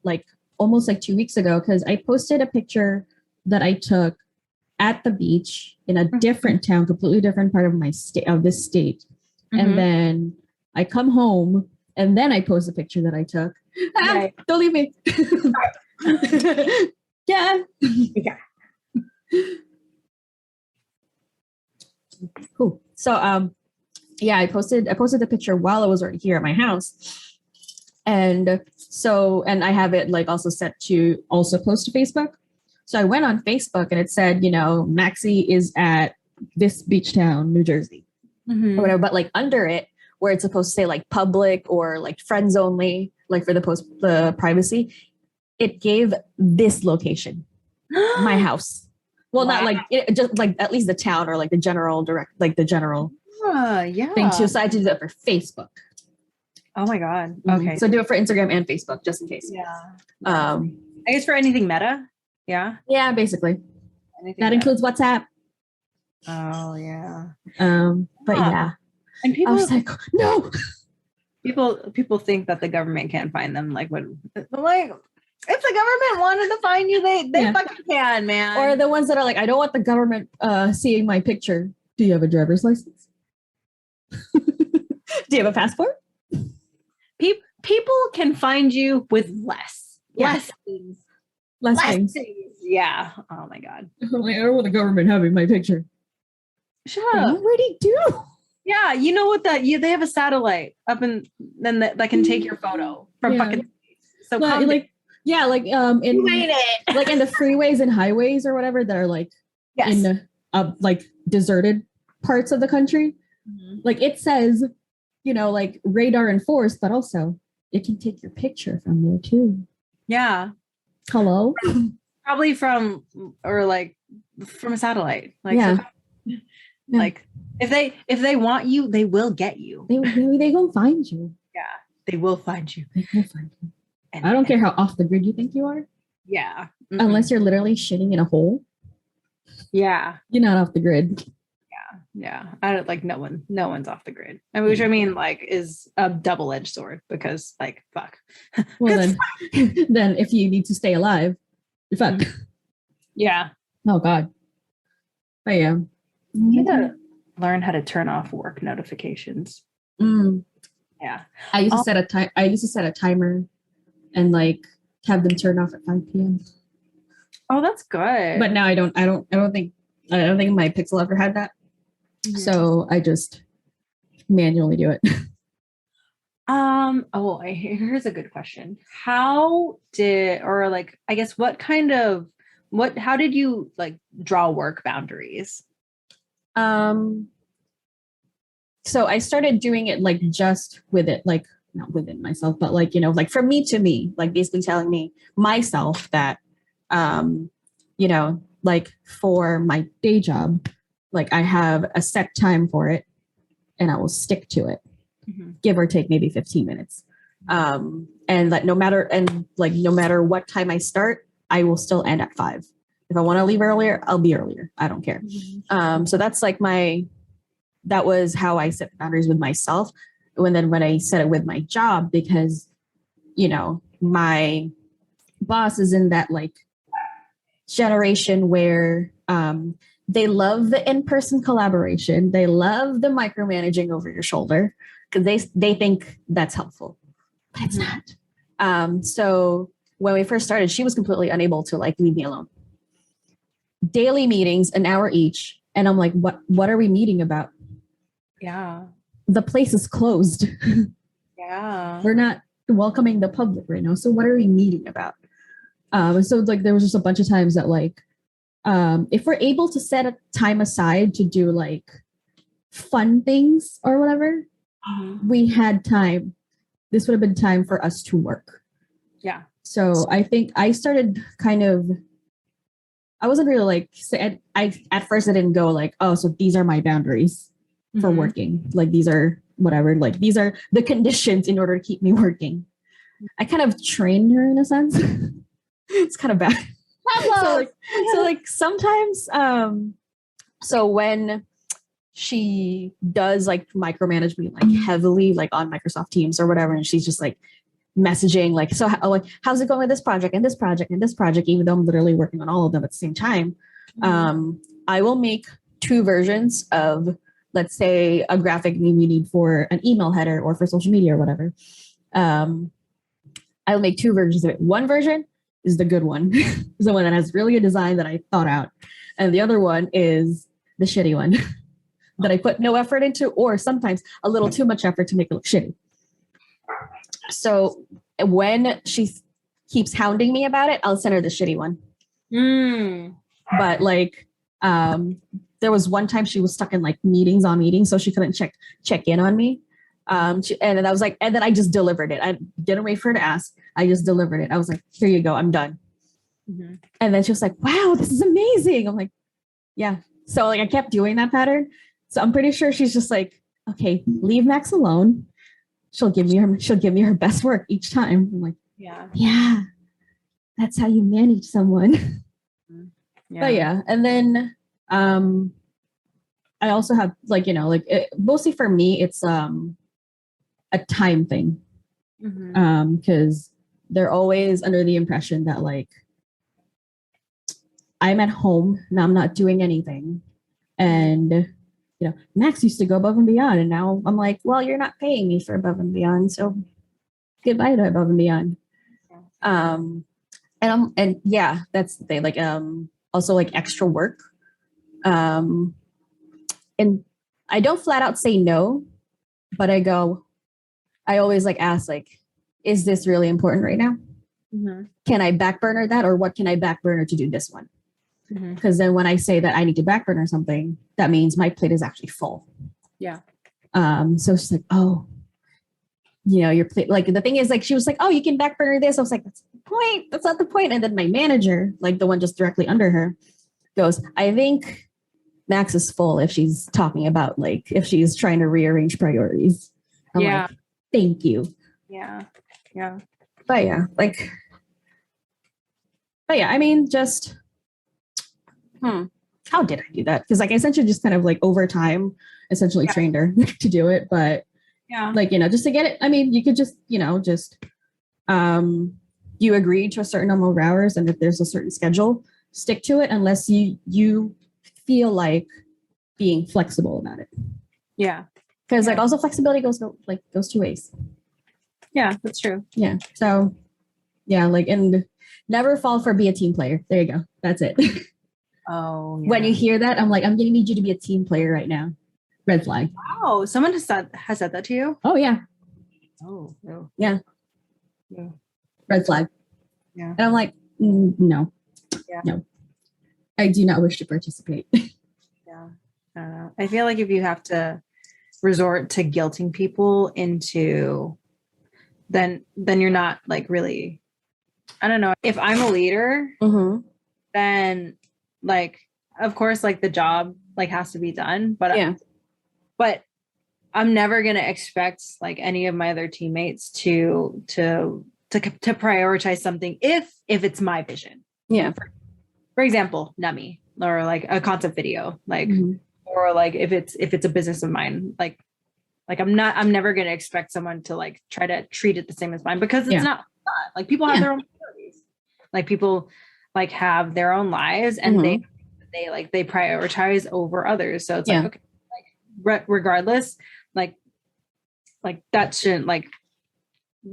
Like almost like 2 weeks ago, because I posted a picture that I took at the beach in a different town, completely different part of my state, of this state. Mm-hmm. And then I come home and then I post a picture that I took. Right. Don't leave me. Yeah. Cool. So I posted the picture while I was already here at my house. And I have it like also set to also post to Facebook. So I went on Facebook and it said, Maxie is at this beach town, New Jersey, or whatever. But like under it, where it's supposed to say like public or like friends only, like for the privacy, it gave this location, my house. Well, wow. Not like it, just like at least the town or like the general thing too. So I had to do that for Facebook. Oh my God. Okay. So do it for Instagram and Facebook just in case. Yeah. I guess for anything meta. Yeah. Yeah, basically. Anything that includes WhatsApp. Oh yeah. But yeah. And people, I was like, no. People think that the government can't find them. Like when, if the government wanted to find you, they fucking can, man. Or the ones that are like, I don't want the government seeing my picture. Do you have a driver's license? Do you have a passport? People can find you with less things. Less things. Yeah. Oh my God. I don't want the government having my picture. Shut up. They already do. Yeah, you know what they have a satellite up in then that can take your photo from fucking space. So in like in the freeways and highways or whatever that are like in like deserted parts of the country. Mm-hmm. Like it says, like radar enforced, but also it can take your picture from there too. Yeah. Hello? Probably from a satellite. Like like if they want you, they will get you. They gonna find you. Yeah, they will find you. They will find you. And I don't care how off the grid you think you are. Yeah. Mm-hmm. Unless you're literally shitting in a hole. Yeah. You're not off the grid. Yeah. I don't like no one's off the grid. Which I mean like is a double-edged sword because like fuck. Well then if you need to stay alive, fuck. Yeah. Oh God. But yeah. I need to learn how to turn off work notifications. Yeah. I used to set a timer and like have them turn off at 5 p.m. Oh, that's good. But now I don't think my Pixel ever had that. Mm-hmm. So I just manually do it. Here's a good question. How did you like draw work boundaries? So I started doing it like just with it, like not within myself, but like, like from me to me, like basically telling me myself that, like for my day job, like I have a set time for it and I will stick to it, give or take maybe 15 minutes. And like no matter what time I start, I will still end at 5. If I want to leave earlier, I'll be earlier. I don't care. Mm-hmm. So that's like that was how I set boundaries with myself. When I set it with my job, because, my boss is in that like generation where they love the in-person collaboration. They love the micromanaging over your shoulder because they think that's helpful, but it's not. So when we first started, she was completely unable to like leave me alone. Daily meetings, an hour each. And I'm like, what are we meeting about? Yeah. The place is closed. Yeah. We're not welcoming the public right now. So what are we meeting about? So like there was just a bunch of times that like, if we're able to set a time aside to do like fun things or whatever, we had time. This would have been time for us to work. Yeah. So I think I started kind of, I wasn't really like, at first I didn't go like, oh, so these are my boundaries for working. Like these are whatever, like these are the conditions in order to keep me working. I kind of trained her in a sense. It's kind of bad. So like sometimes, so when she does like micromanage me like heavily, like on Microsoft Teams or whatever, and she's just like messaging like, so how's it going with this project and this project and this project, even though I'm literally working on all of them at the same time. I will make 2 versions of, let's say, a graphic we need for an email header or for social media or whatever. I'll make 2 versions of it. One version is the good one, is the one that has really a design that I thought out. And the other one is the shitty one that I put no effort into, or sometimes a little too much effort to make it look shitty. So when she keeps hounding me about it, I'll send her the shitty one. But like, there was one time she was stuck in like meetings on meetings, so she couldn't check in on me. And then I was like, and then I just delivered it. I didn't wait for her to ask. I just delivered it. I was like, here you go. I'm done. And then she was like, wow, this is amazing. I'm like, yeah. So like I kept doing that pattern. So I'm pretty sure she's just like, okay, leave Max alone. She'll give me her best work each time. I'm like, yeah, that's how you manage someone. But yeah. And then, I also have like, like mostly for me, it's, a time thing. Cause they're always under the impression that like, I'm at home now, I'm not doing anything. And Max used to go above and beyond. And now I'm like, well, you're not paying me for above and beyond. So goodbye to above and beyond. And yeah, that's the thing. Like, also like extra work. And I don't flat out say no, but I always like ask like, is this really important right now? Can I backburner that, or what can I backburner to do this one? Because then when I say that I need to backburner something, that means my plate is actually full. Yeah. So she's like, oh, your plate. Like the thing is, like she was like, oh, you can backburner this. I was like, that's the point. That's not the point. And then my manager, like the one just directly under her, goes, I think Max is full if she's talking about like if she's trying to rearrange priorities. I'm like, thank you. Yeah. But yeah, I mean, just how did I do that? Because like I essentially just kind of like over time essentially trained her to do it. But like, just to get it, I mean, you could just, you agree to a certain number of hours, and if there's a certain schedule, stick to it unless you feel like being flexible about it. Yeah. Because like also flexibility goes 2 ways. Yeah, that's true. Yeah. So yeah, like, and never fall for be a team player. There you go. That's it. Oh, yeah. When you hear that, I'm like, I'm going to need you to be a team player right now. Red flag. Wow. Someone has said that to you? Oh, yeah. Oh, no. Yeah. Red flag. Yeah. And I'm like, no. Yeah. No. I do not wish to participate. Yeah. I don't know. I feel like if you have to resort to guilting people into, then you're not like really, I don't know. If I'm a leader, then like, of course, like the job like has to be done, but but I'm never going to expect like any of my other teammates to prioritize something if it's my vision. Yeah. For example, Nummy, or like a concept video, like, or like if it's a business of mine, like I'm never going to expect someone to like try to treat it the same as mine, because it's not like people have their own priorities. Like people like have their own lives, and they prioritize over others. So it's Yeah. like, okay, like regardless, like that shouldn't, like,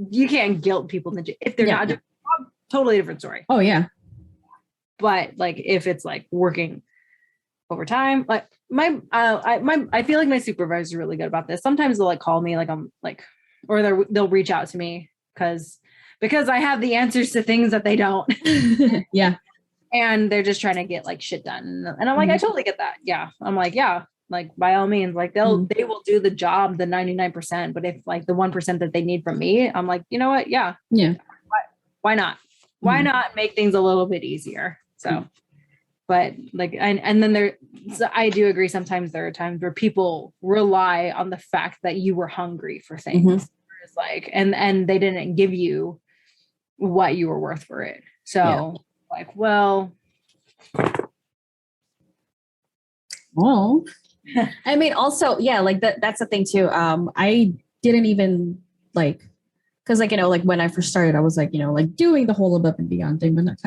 you can't guilt people if they're not doing a job, totally different story. Oh yeah. But like if it's like working overtime, like I feel like my supervisor is really good about this. Sometimes they'll like call me like I'm like, or they'll reach out to me because I have the answers to things that they don't. Yeah. And they're just trying to get like shit done. And I'm like, I totally get that. Yeah. I'm like, yeah, like by all means, like they will do the job, the 99%. But if like the 1% that they need from me, I'm like, you know what? Yeah. Yeah. Why not? Why not make things a little bit easier? So, but like, and then so I do agree. Sometimes there are times where people rely on the fact that you were hungry for things. It's like, and they didn't give you what you were worth for it. So like, well, I mean, also, yeah, like that's the thing too. I didn't even like, because like, you know, like when I first started, I was like, you know, like doing the whole above and beyond thing, but not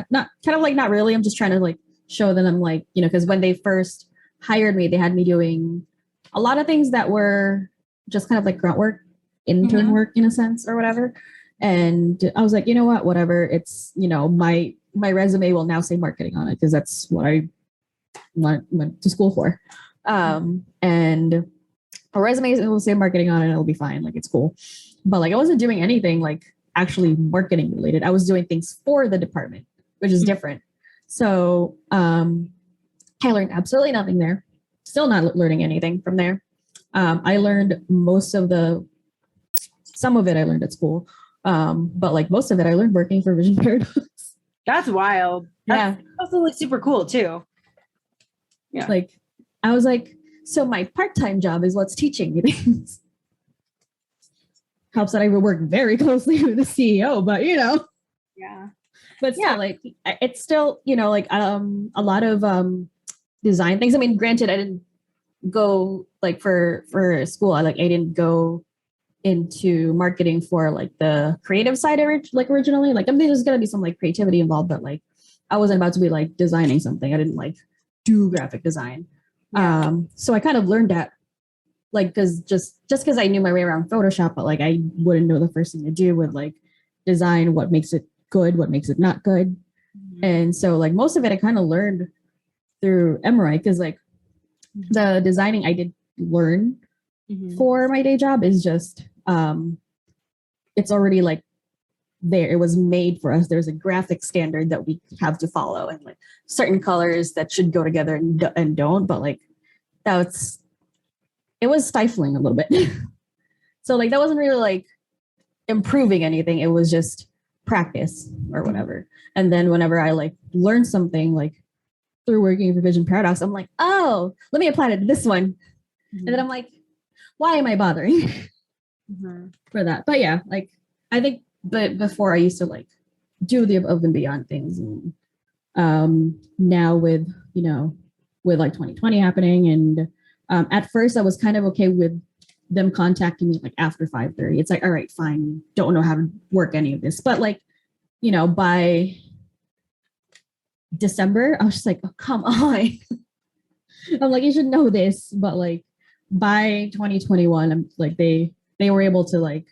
kind of like, not really. I'm just trying to like show them I'm like, you know, because when they first hired me, they had me doing a lot of things that were just kind of like grunt work, intern work in a sense or whatever. And I was like, you know what, whatever. It's, you know, my resume will now say marketing on it because that's what I went to school for. And a resume will say marketing on it, it'll be fine. Like it's cool. But like I wasn't doing anything like actually marketing related. I was doing things for the department, which is different. So I learned absolutely nothing there. Still not learning anything from there. I learned some of it I learned at school. But like most of it I learned working for Vision Paradox. That's wild. That's also like super cool too. Yeah. Like I was like, so my part-time job is what's teaching me things. Helps that I would work very closely with the CEO, but you know. Yeah. But still, like it's still, you know, like a lot of design things. I mean, granted, I didn't go like for school. I didn't go into marketing for like the creative side originally. Like I mean, there's gonna be some like creativity involved, but like I wasn't about to be like designing something. I didn't like do graphic design. So I kind of learned that like because just because I knew my way around Photoshop, but like I wouldn't know the first thing to do with like design, what makes it good, what makes it not good. And so like most of it I kind of learned through Emeroy because like the designing I did learn for my day job is just it's already like there. It was made for us. There's a graphic standard that we have to follow and like certain colors that should go together and don't, but like it was stifling a little bit. So like that wasn't really like improving anything. It was just practice or whatever. And then whenever I like learned something like through working for Vision Paradox, I'm like, oh, let me apply it to this one. And then I'm like, why am I bothering for that? But yeah, like I think but before I used to like do the above and beyond things. And now with, you know, with like 2020 happening and at first I was kind of okay with them contacting me like after 5:30. It's like, all right, fine. Don't know how to work any of this. But like, you know, by December, I was just like, oh, come on. I'm like, you should know this. But like by 2021, I'm like they were able to like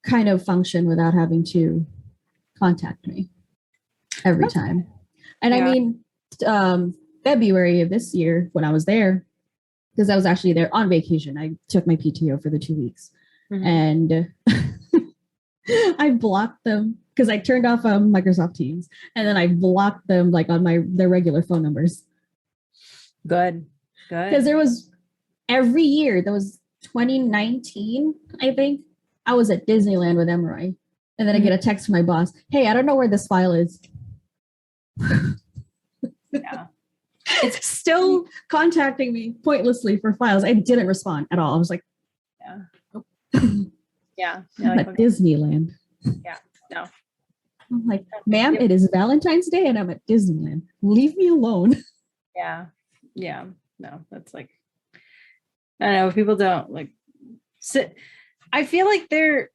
kind of function without having to contact me every time. And I mean, February of this year when I was there, because I was actually there on vacation, I took my PTO for the 2 weeks and I blocked them because I turned off Microsoft Teams and then I blocked them like on their regular phone numbers. Good. Because there was every year, there was 2019, I think, I was at Disneyland with Emeroy. And then I get a text from my boss, hey, I don't know where this file is. Yeah. It's still contacting me pointlessly for files. I didn't respond at all. I was like, yeah. I'm at Disneyland. Yeah. No. I'm like, ma'am, it is Valentine's Day and I'm at Disneyland. Leave me alone. Yeah. Yeah. No, that's like, I don't know. People don't like sit. I feel like they're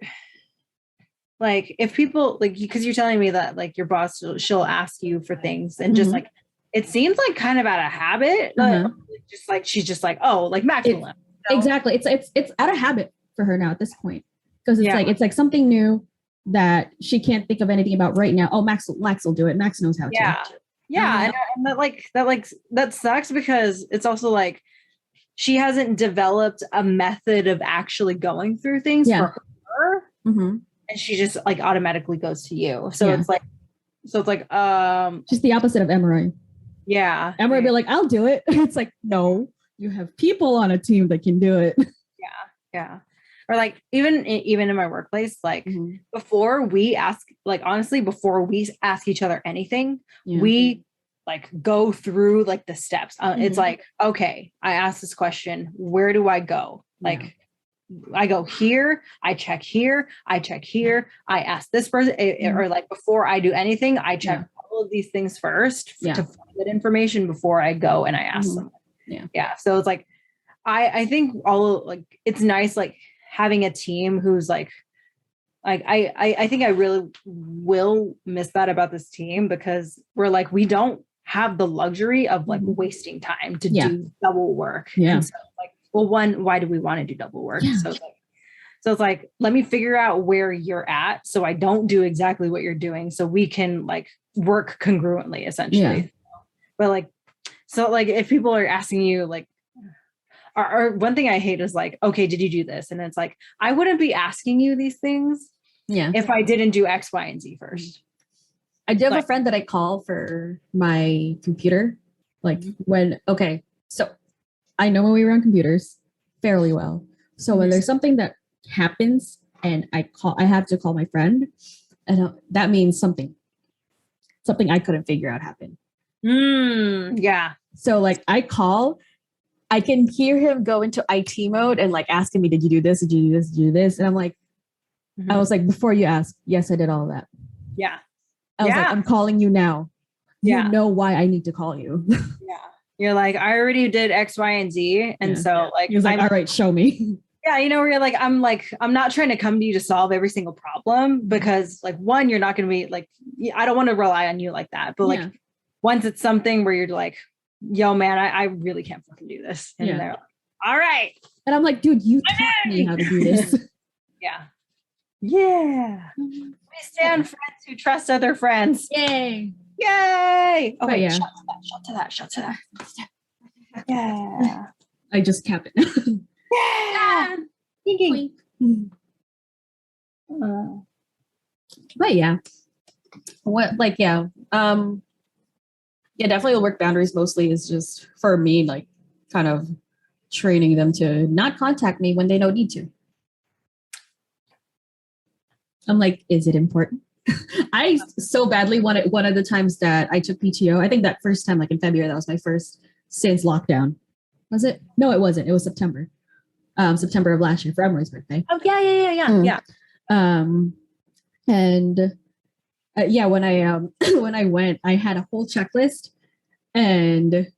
like, if people like, because you're telling me that like your boss, she'll ask you for things and just like it seems like kind of out of habit. Just like she's just like, oh, like Max will know. Exactly. It's out of habit for her now at this point. Because it's like something new that she can't think of anything about right now. Oh, Max will do it. Max knows how to. Yeah. And that sucks because it's also like she hasn't developed a method of actually going through things for her. Mm-hmm. And she just like automatically goes to you. So it's like just the opposite of Emeroy. Yeah. Emeroy be like, I'll do it. It's like, no, you have people on a team that can do it. Yeah. Or like even in my workplace, like before we ask each other anything, we like go through like the steps. It's like, okay, I asked this question. Where do I go? Like I go here, I check here, I I ask this person, or like before I do anything, I check all of these things first to find that information before I go and I ask someone. Yeah. So it's like, I think it's nice, like having a team who's like I think I really will miss that about this team because we don't have the luxury of like wasting time to do double work. Yeah. And so like, well, one, why do we want to do double work? Yeah. So it's like, let me figure out where you're at so I don't do exactly what you're doing so we can like work congruently essentially. Yeah. But like, so like if people are asking you like, or one thing I hate is like, okay, did you do this? And it's like, I wouldn't be asking you these things if I didn't do X, Y, and Z first. I do have a friend that I call for my computer. Like so I know when we run computers fairly well. So when there's something that happens and I have to call my friend, and that means something I couldn't figure out happened. Yeah. So like I can hear him go into IT mode and like asking me, did you do this? Did you do this? Did you do this? And I'm like, I was like, before you ask, yes, I did all of that. Yeah. I was like, I'm calling you now. You know why I need to call you. Yeah. You're like, I already did X, Y, and Z. And so like, he was like, all right, show me. Yeah. You know, where you're like, I'm not trying to come to you to solve every single problem because like, one, you're not going to be like, I don't want to rely on you like that. But like, once it's something where you're like, yo, man, I really can't fucking do this. And they're like, all right. And I'm like, dude, you taught me how to do this. Yeah. Yeah. We stand friends who trust other friends. Yay. Yay. Oh, wait. Shut to that. Yeah. I just cap it. Yeah. Thinking. But yeah. Definitely the work boundaries mostly is just for me, like kind of training them to not contact me when they don't need to. I'm like, is it important? I so badly wanted one of the times that I took PTO. I think that first time, like in February, that was my first since lockdown. Was it? No, it wasn't. It was September. September of last year for Emeroy's birthday. Oh, yeah. When I went, I had a whole checklist, and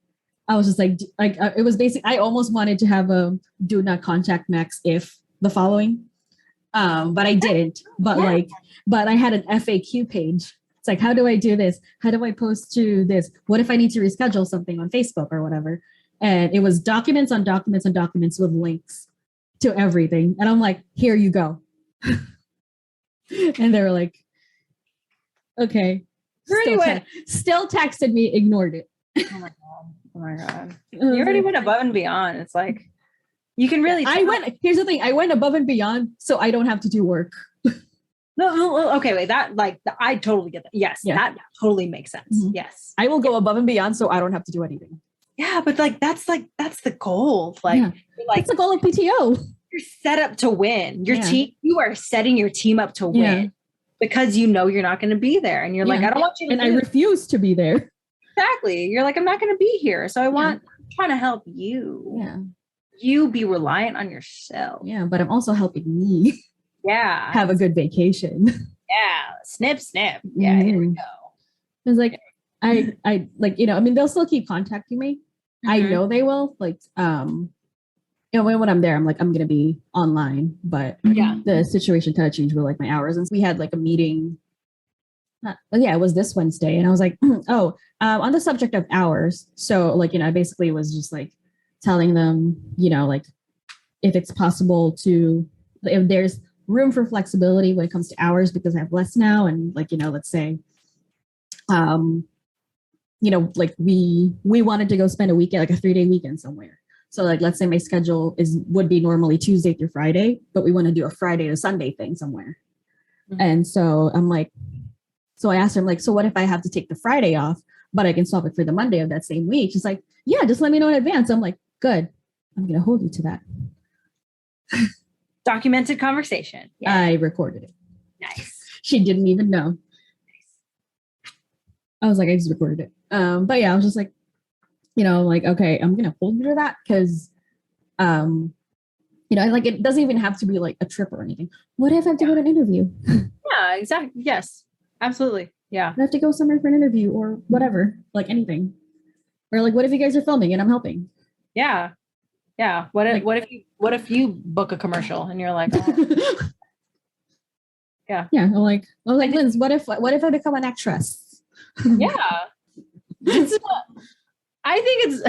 I was just like it was basic. I almost wanted to have a do not contact Max if the following, but I didn't. But I had an FAQ page. It's like, how do I do this? How do I post to this? What if I need to reschedule something on Facebook or whatever? And it was documents on documents on documents with links to everything. And I'm like, here you go. And they were like, okay. Still texted me, ignored it. Oh my God. You already went above and beyond. It's like, you can really here's the thing. I went above and beyond so I don't have to do work. No, okay, wait, I totally get that. Yes, that totally makes sense. Mm-hmm. Yes. I will go above and beyond so I don't have to do anything. Yeah, but that's the goal. It's the goal of PTO. You're set up to win. Your team, you are setting your team up to win because you know you're not going to be there. And you're like, I don't want you to I refuse to be there. Exactly. You're like, I'm not going to be here. So I'm trying to help you. Yeah. You be reliant on yourself. Yeah, but I'm also helping me. Yeah. Have a good vacation. Yeah. Snip. Yeah, here we go. It's like, I like, I mean, they'll still keep contacting me. Mm-hmm. I know they will. Like, when I'm there, I'm like, I'm going to be online. But the situation kind of changed with like my hours. And we had like a meeting it was this Wednesday. And I was like, on the subject of hours. So like, I basically was just like telling them, like if it's possible if there's room for flexibility when it comes to hours, because I have less now. And like, let's say, like we wanted to go spend a weekend, like a 3-day weekend somewhere. So like, let's say my schedule would be normally Tuesday through Friday, but we want to do a Friday to Sunday thing somewhere. Mm-hmm. And so I'm like, so I asked her, I'm like, so what if I have to take the Friday off, but I can swap it for the Monday of that same week? She's like, yeah, just let me know in advance. I'm like, good. I'm going to hold you to that. Documented conversation. Yeah. I recorded it. Nice. She didn't even know. I was like, I just recorded it. But yeah, I was just like, like, okay, I'm going to hold you to that because, like it doesn't even have to be like a trip or anything. What if I have to go to an interview? Yeah, exactly. Yes, absolutely. Yeah. I have to go somewhere for an interview or whatever, like anything. Or like, what if you guys are filming and I'm helping? Yeah. Yeah. What if you book a commercial and you're like, oh. Yeah. Yeah. I'm like, Linz, what if I become an actress? Yeah. I think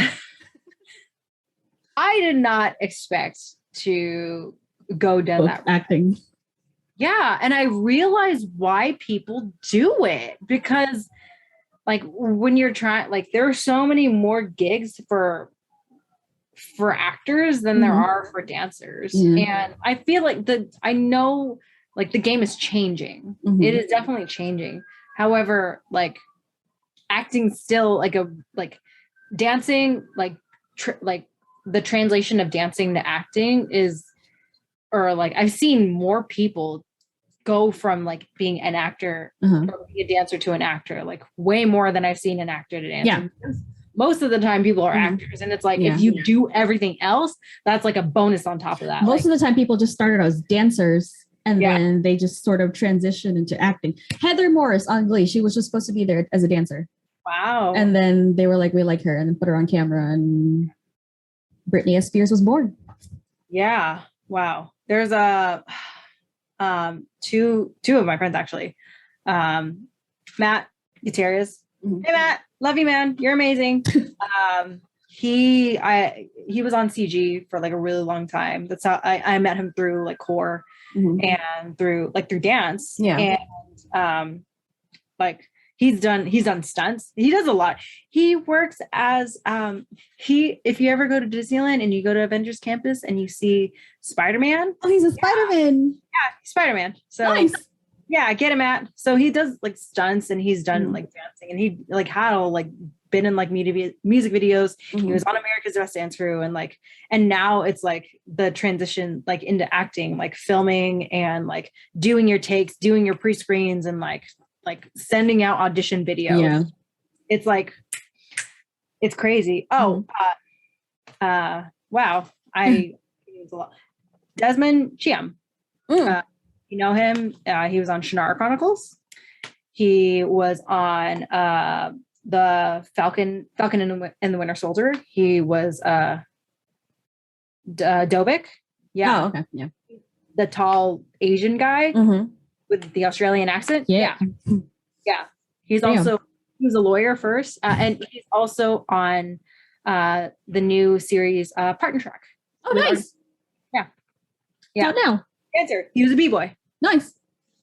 I did not expect to go down that route. Acting. Yeah. And I realized why people do it, because like when you're trying, like there are so many more gigs for actors than there are for dancers. And I feel like I know like the game is changing. It is definitely changing. However, like acting still like dancing, like the translation of dancing to acting is, or like I've seen more people go from like being an actor or being a dancer to an actor, like way more than I've seen an actor to dance. Yeah. Most of the time people are actors, and it's like if you do everything else, that's like a bonus on top of that. Most of the time people just started as dancers and then they just sort of transitioned into acting. Heather Morris on Glee, she was just supposed to be there as a dancer. Wow. And then they were like, we like her, and then put her on camera, and Britney S. Spears was born. Yeah. Wow. There's two of my friends actually. Matt Gutierrez. Hey Matt, love you, man. You're amazing. He was on CG for like a really long time. That's how I met him, through like core and through dance. Yeah. And like he's done stunts. He does a lot. He works as if you ever go to Disneyland and you go to Avengers Campus and you see Spider-Man. Oh, he's a Spider-Man. Yeah, Spider-Man. So nice. Yeah, get him at. So he does like stunts, and he's done like dancing, and he like had like been in like music videos. He was on America's Best Dance Crew, and now it's like the transition like into acting, like filming and like doing your takes, doing your pre-screens, and like sending out audition videos. Yeah. It's like, it's crazy. Oh, wow. Desmond Chiam. You know him. He was on Shannara Chronicles. He was on the Falcon and the Winter Soldier. He was Dobik. Yeah. Oh, okay. Yeah. The tall Asian guy with the Australian accent. Yeah. Yeah. He was a lawyer first. And he's also on the new series Partner Track. Oh, nice. Yeah. Don't know. Dancer. He was a B-boy. Nice.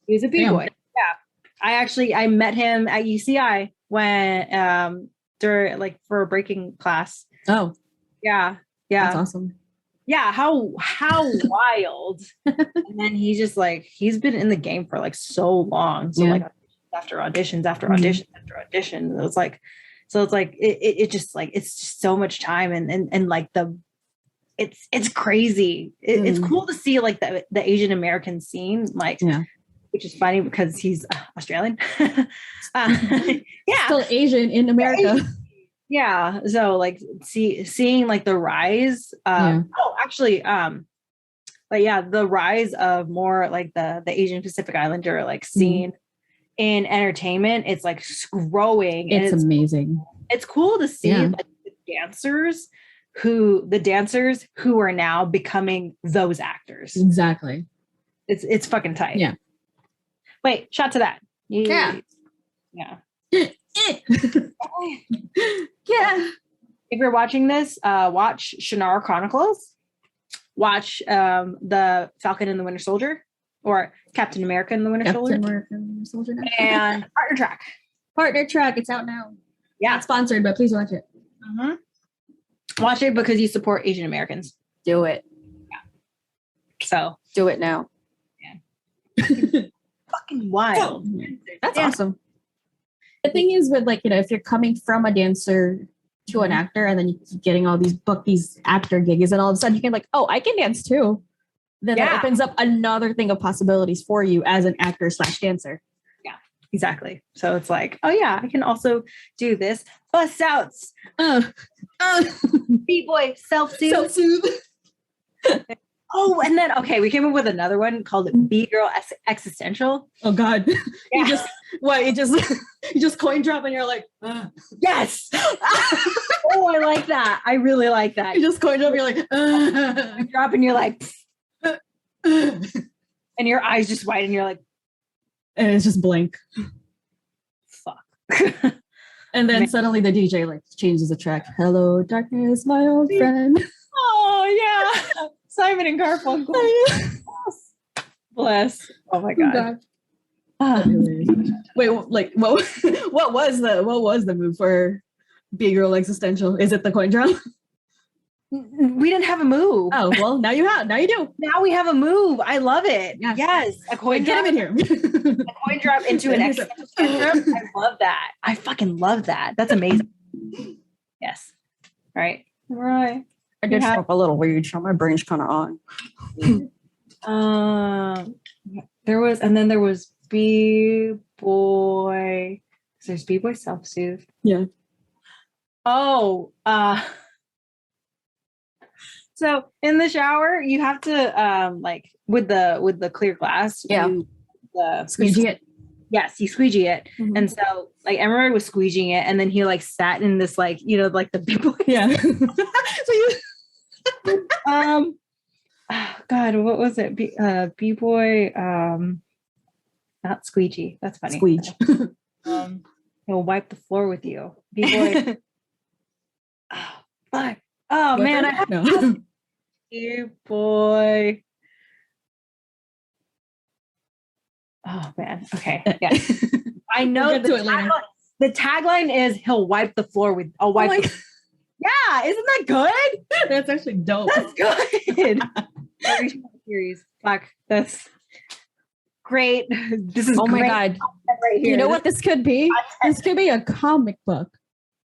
He was a B-boy. Yeah. I met him at UCI when during like for a breaking class. Oh. Yeah. That's awesome. Yeah, how wild. And then he's just like, he's been in the game for like so long. So like after auditions after auditions after auditions. It's like it just like, it's just so much time and like it's crazy. It's cool to see like the Asian American scene, like which is funny because he's Australian. Still Asian in America. Yeah. So like seeing like the rise. But yeah, the rise of more like the Asian Pacific Islander like scene in entertainment. It's like growing. It's amazing. It's cool to see like the dancers who are now becoming those actors. Exactly. It's fucking tight. Yeah. Wait, shot to that. Yeah. Yeah. Yeah. If you're watching this, watch Shannara Chronicles. Watch the Falcon and the Winter Soldier, or Captain America and the Winter Soldier. Captain America and the Winter Soldier. And Partner Track. Partner Track. It's out now. Yeah. Not sponsored, but please watch it. Watch it because you support Asian Americans. Do it. Yeah. So do it now. Yeah. Fucking wild. That's awesome. The thing is with like, if you're coming from a dancer to an actor and then you're getting all these actor gigs and all of a sudden you can like, oh, I can dance too. Then that opens up another thing of possibilities for you as an actor/dancer. Yeah, exactly. So it's like, oh yeah, I can also do this. Bust outs. B-boy self-soothe. Oh, and then, okay, we came up with another one called B-Girl Existential. Oh God. Yeah. You just coin drop and you're like, yes. Oh, I like that. I really like that. You just coin drop and you're like, you drop and you're like, and your eyes just wide and you're like, and it's just blank. Fuck. And then suddenly the DJ like changes the track. Hello, darkness, my old friend. Oh yeah. Simon and Garfunkel. Bless. Oh my God. Wait, like what was the move for B-Girl Existential? Is it the coin drop? We didn't have a move. Oh, well, now you do. Now we have a move. I love it. Yeah. Yes. A coin drop. Get him in here. A coin drop into an existential tantrum. I love that. I fucking love that. That's amazing. Yes. All right. I did feel a little weird, so my brain's kind of on. There was B-Boy. There's B-Boy self-soothe. Yeah. Oh, so in the shower, you have to like with the clear glass. Yeah. Squeegee it. Yes, you squeegee it. Mm-hmm. And so like Emeroy was squeegeeing it, and then he like sat in this like, like the B-Boy. Yeah. So you oh God, what was it? B-Boy, not squeegee. That's funny. Squeege. He'll wipe the floor with you. B-Boy. Oh, fuck. Oh what man, I have no. B-Boy. Oh man. Okay. Yeah. I know the tagline is he'll wipe the floor with I'll wipe yeah, isn't that good? That's actually dope. That's good. Series. Fuck. That's great. This is my God. Right here. You know what this could be? This could be a comic book.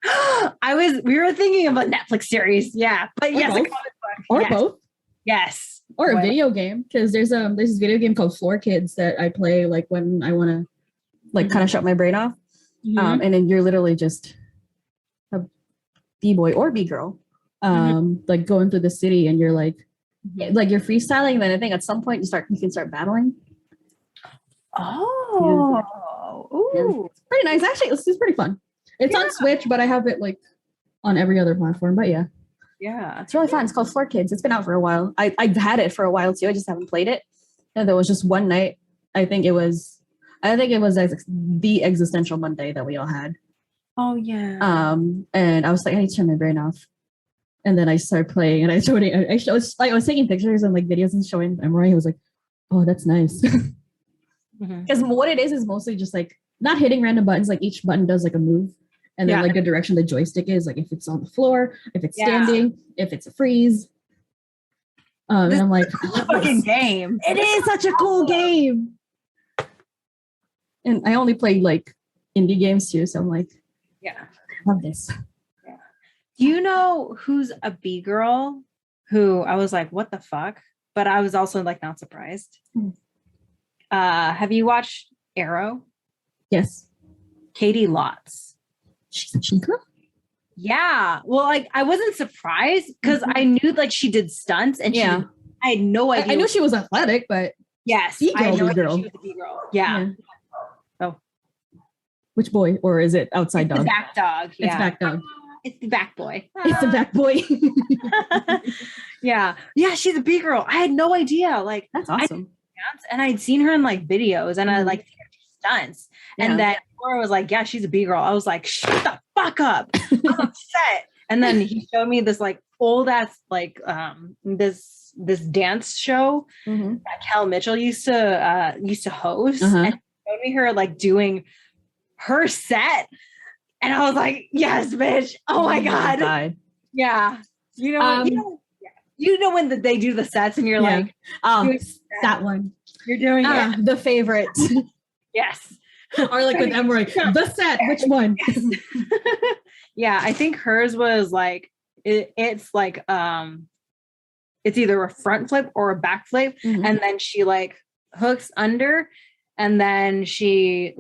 We were thinking of a Netflix series. Yeah. But yes, a comic book. Or both. Yes. Or a video game. Because there's this video game called Floor Kids that I play like when I want to like kind of shut my brain off. Mm-hmm. And then you're literally just a B-boy or B-girl like going through the city and you're like you're freestyling. Then I think at some point you can start battling. Oh, ooh. It's pretty nice. Actually, it's pretty fun. It's on Switch, but I have it like on every other platform. But yeah, it's really fun. It's called Floor Kids. It's been out for a while. I've had it for a while too. I just haven't played it. And there was just one night. I think it was the existential Monday that we all had. Oh yeah. And I was like, I need to turn my brain off. And then I started playing, and I was taking pictures and like videos and showing Emeroy. He was like, "Oh, that's nice." Because what it is mostly just like not hitting random buttons. Like each button does like a move, and then like the direction the joystick is, like if it's on the floor, if it's standing, if it's a freeze. And I'm like, fucking game. It is such a cool game. And I only play like indie games too, so I'm like, I love this. Yeah. Do you know who's a B-girl? Who I was like, what the fuck? But I was also like not surprised. Have you watched Arrow? Yes. Katie Lotz. She's a chica? Yeah. Well, like I wasn't surprised because I knew like she did stunts and I had no idea. I knew she was athletic, but yes, B-girl, I had no idea B-girl. she was a B-girl. Yeah. Oh. Which boy? Or is it outside dog? The back dog. It's back dog. It's the back boy. It's the back boy. Yeah, she's a B-girl. I had no idea. Like that's awesome. And I'd seen her in like videos and I like seen her do stunts. And then Laura was like, yeah, she's a B-girl. I was like, shut the fuck up. I'm upset. And then he showed me this like old ass, like this dance show that Cal Mitchell used to host. And showed me her like doing her set. And I was like, yes, bitch. Oh my God. Yeah. You know when they do the sets and you're like, oh, that one. You're doing it. The favorite. Yes. Or like with Emeroy, the set, which one? Yeah, I think hers was like, it's like, it's either a front flip or a back flip. And then she like hooks under and then she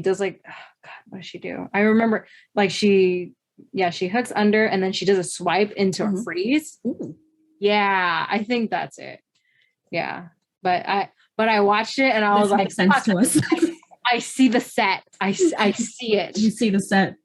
does like, oh God, what does she do? I remember like she hooks under and then she does a swipe into a freeze. Ooh. Yeah, I think that's it. Yeah. But I watched it and I was like, makes sense to us. I see the set. I see it. You see the set.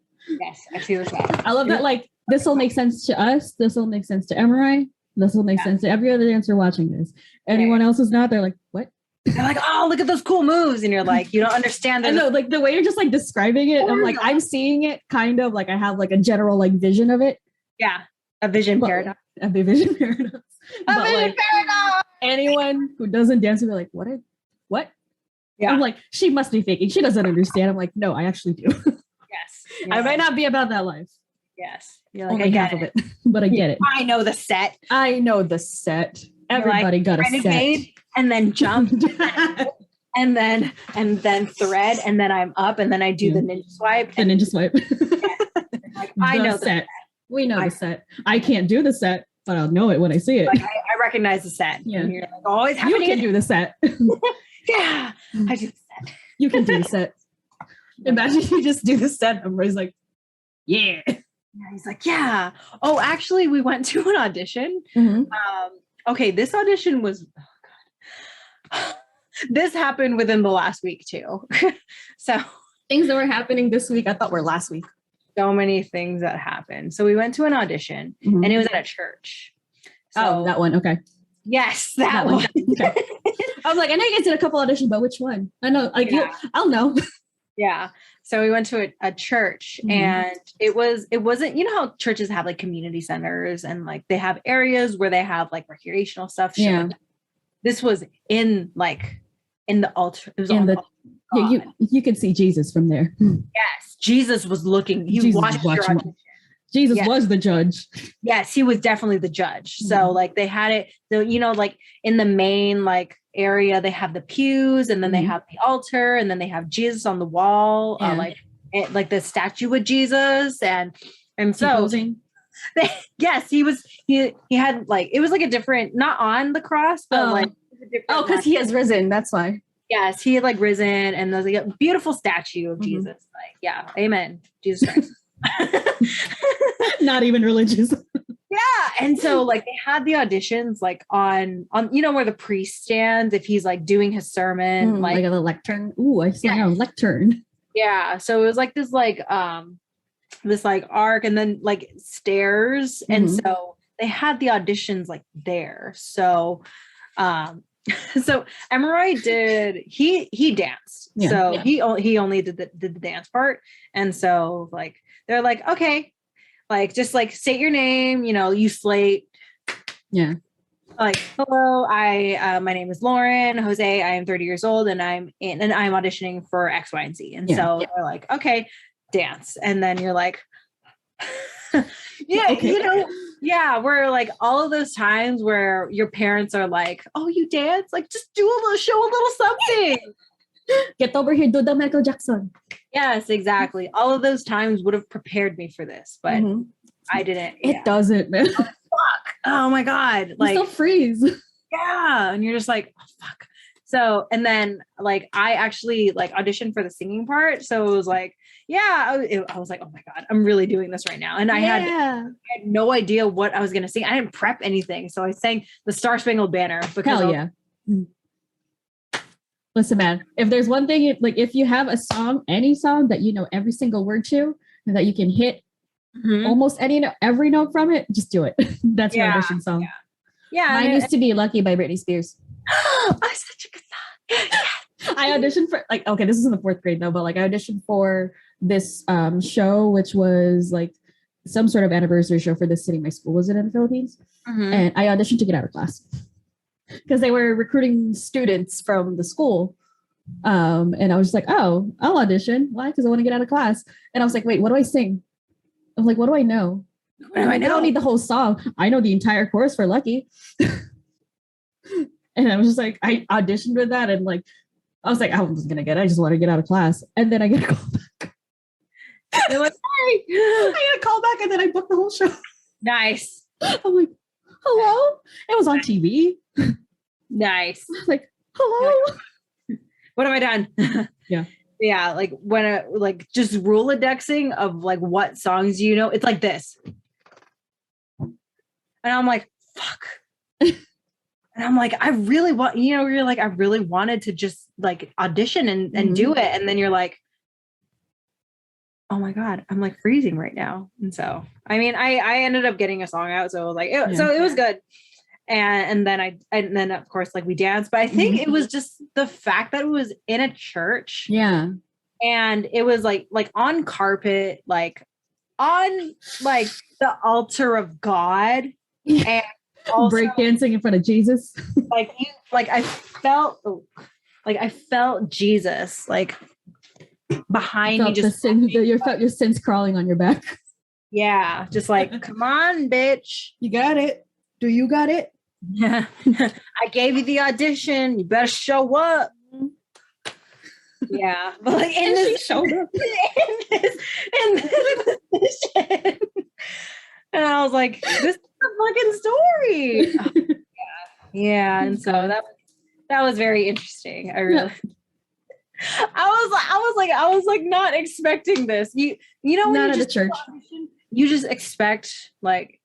Yes, I see the set. I love that. Like, this will make sense to us. This will make sense to Emeroy. This will make sense to every other dancer watching this. Anyone else is not. They're like, what? They're like, oh, look at those cool moves. And you're like, you don't understand. I know, like the way you're just like describing it. I'm like, I'm seeing it kind of like I have like a general like vision of it. Yeah. A vision paradox. A vision paradox. A vision paradox. Anyone who doesn't dance will be like, what? Yeah. I'm like, she must be faking. She doesn't understand. I'm like, no, I actually do. Yes. I might not be about that life. Yes. You're like, only half of it, but I get it. I know the set. Everybody got a renegade, set. And then jump. and then thread. And then I'm up. And then I do the ninja swipe. The ninja swipe. Like, I know the set. We know the set. I can't do the set, but I'll know it when I see it. Like, I recognize the set. Yeah. And you're like, always happening. You can do the set. Yeah, I do the set. You can do the set. Imagine you just do the set. Everybody's like, yeah. He's like, yeah. Oh, actually, we went to an audition. Okay, this audition was, oh God. This happened within the last week too. So things that were happening this week, I thought were last week. So many things that happened. So we went to an audition and it was at a church. So, that one. Okay. Yes, that one. Okay. I was like, I know you guys did a couple auditions, but which one? I know, like, I'll know. Yeah. So we went to a church and it wasn't, you know how churches have like community centers and like they have areas where they have like recreational stuff. Yeah. This was in the altar. It was in the, you could see Jesus from there. Yes. Jesus was looking. He watched your audition. Jesus was the judge. Yes, he was definitely the judge. So like they had it, so you know, like in the main like area, they have the pews and then they have the altar and then they have Jesus on the wall, like the statue of Jesus and so yes, he had like, it was like a different, not on the cross, but like because he has risen. That's why. Yes, he had like risen and there's like a beautiful statue of Jesus. Like, yeah, amen. Jesus Christ. Not even religious. Yeah. And so like they had the auditions like on you know where the priest stands if he's like doing his sermon, like a lectern. Ooh, I see a lectern. Yeah. So it was like this like arc and then like stairs. And so they had the auditions like there. So so Emeroy he danced. Yeah, so he only did the dance part. And so like they're like, okay, like just like state your name, you know, you slate. Yeah. Like, hello, my name is Lauren Jose. I am 30 years old and I'm auditioning for X, Y, and Z. And so they're like, okay, dance. And then you're like, yeah, you know, yeah, we're like all of those times where your parents are like, oh, you dance? Like just show a little something. Get over here, do the Michael Jackson. Yes, exactly. All of those times would have prepared me for this, but I didn't. It doesn't, man. Oh, fuck. Oh my God. Like you still freeze. Yeah. And you're just like, oh, fuck. So, and then like, I actually like auditioned for the singing part. So it was like, yeah, I was like, oh my God, I'm really doing this right now. And I had no idea what I was going to sing. I didn't prep anything. So I sang the Star Spangled Banner because Listen, man, if there's one thing, like if you have a song, any song that you know every single word to, and that you can hit almost every note from it, just do it. That's your audition song. Yeah. Mine used to be Lucky by Britney Spears. Oh, such a good song. I auditioned for like, okay, this is in the 4th grade though, but like I auditioned for this show, which was like some sort of anniversary show for this city my school was in the Philippines. And I auditioned to get out of class because they were recruiting students from the school. And I was just like, oh, I'll audition. Why? Because I want to get out of class. And I was like, wait, what do I sing? I'm like, what do I know? I don't need the whole song. I know the entire chorus for Lucky. And I was just like, I auditioned with that. And like, I was like, I was going to get it. I just want to get out of class. And then I get a call back. They're like, hey, I get a call back. And then I booked the whole show. Nice. I'm like, hello? It was on TV. Nice. I was like, hello? What have I done? Yeah. Yeah. Like when like just Rolodexing of like what songs you know, it's like this. And I'm like, fuck. And I'm like, I really want, you're like, I really wanted to just like audition and do it. And then you're like, oh my God, I'm like freezing right now. And so, I mean, I ended up getting a song out. So like, so it was good. And then of course, like we danced, but I think it was just the fact that it was in a church. Yeah. And it was like on carpet, like on like the altar of God. And also, breakdancing in front of Jesus. I felt Jesus like behind me. Just you felt your sins crawling on your back. Yeah, just like, come on, bitch. You got it. Do you got it? Yeah. I gave you the audition. You better show up. Yeah, but like in this position, and I was like, this is a fucking story. Yeah, and so that was very interesting. I really, I was like not expecting this. You know when not you at just the church, you just expect like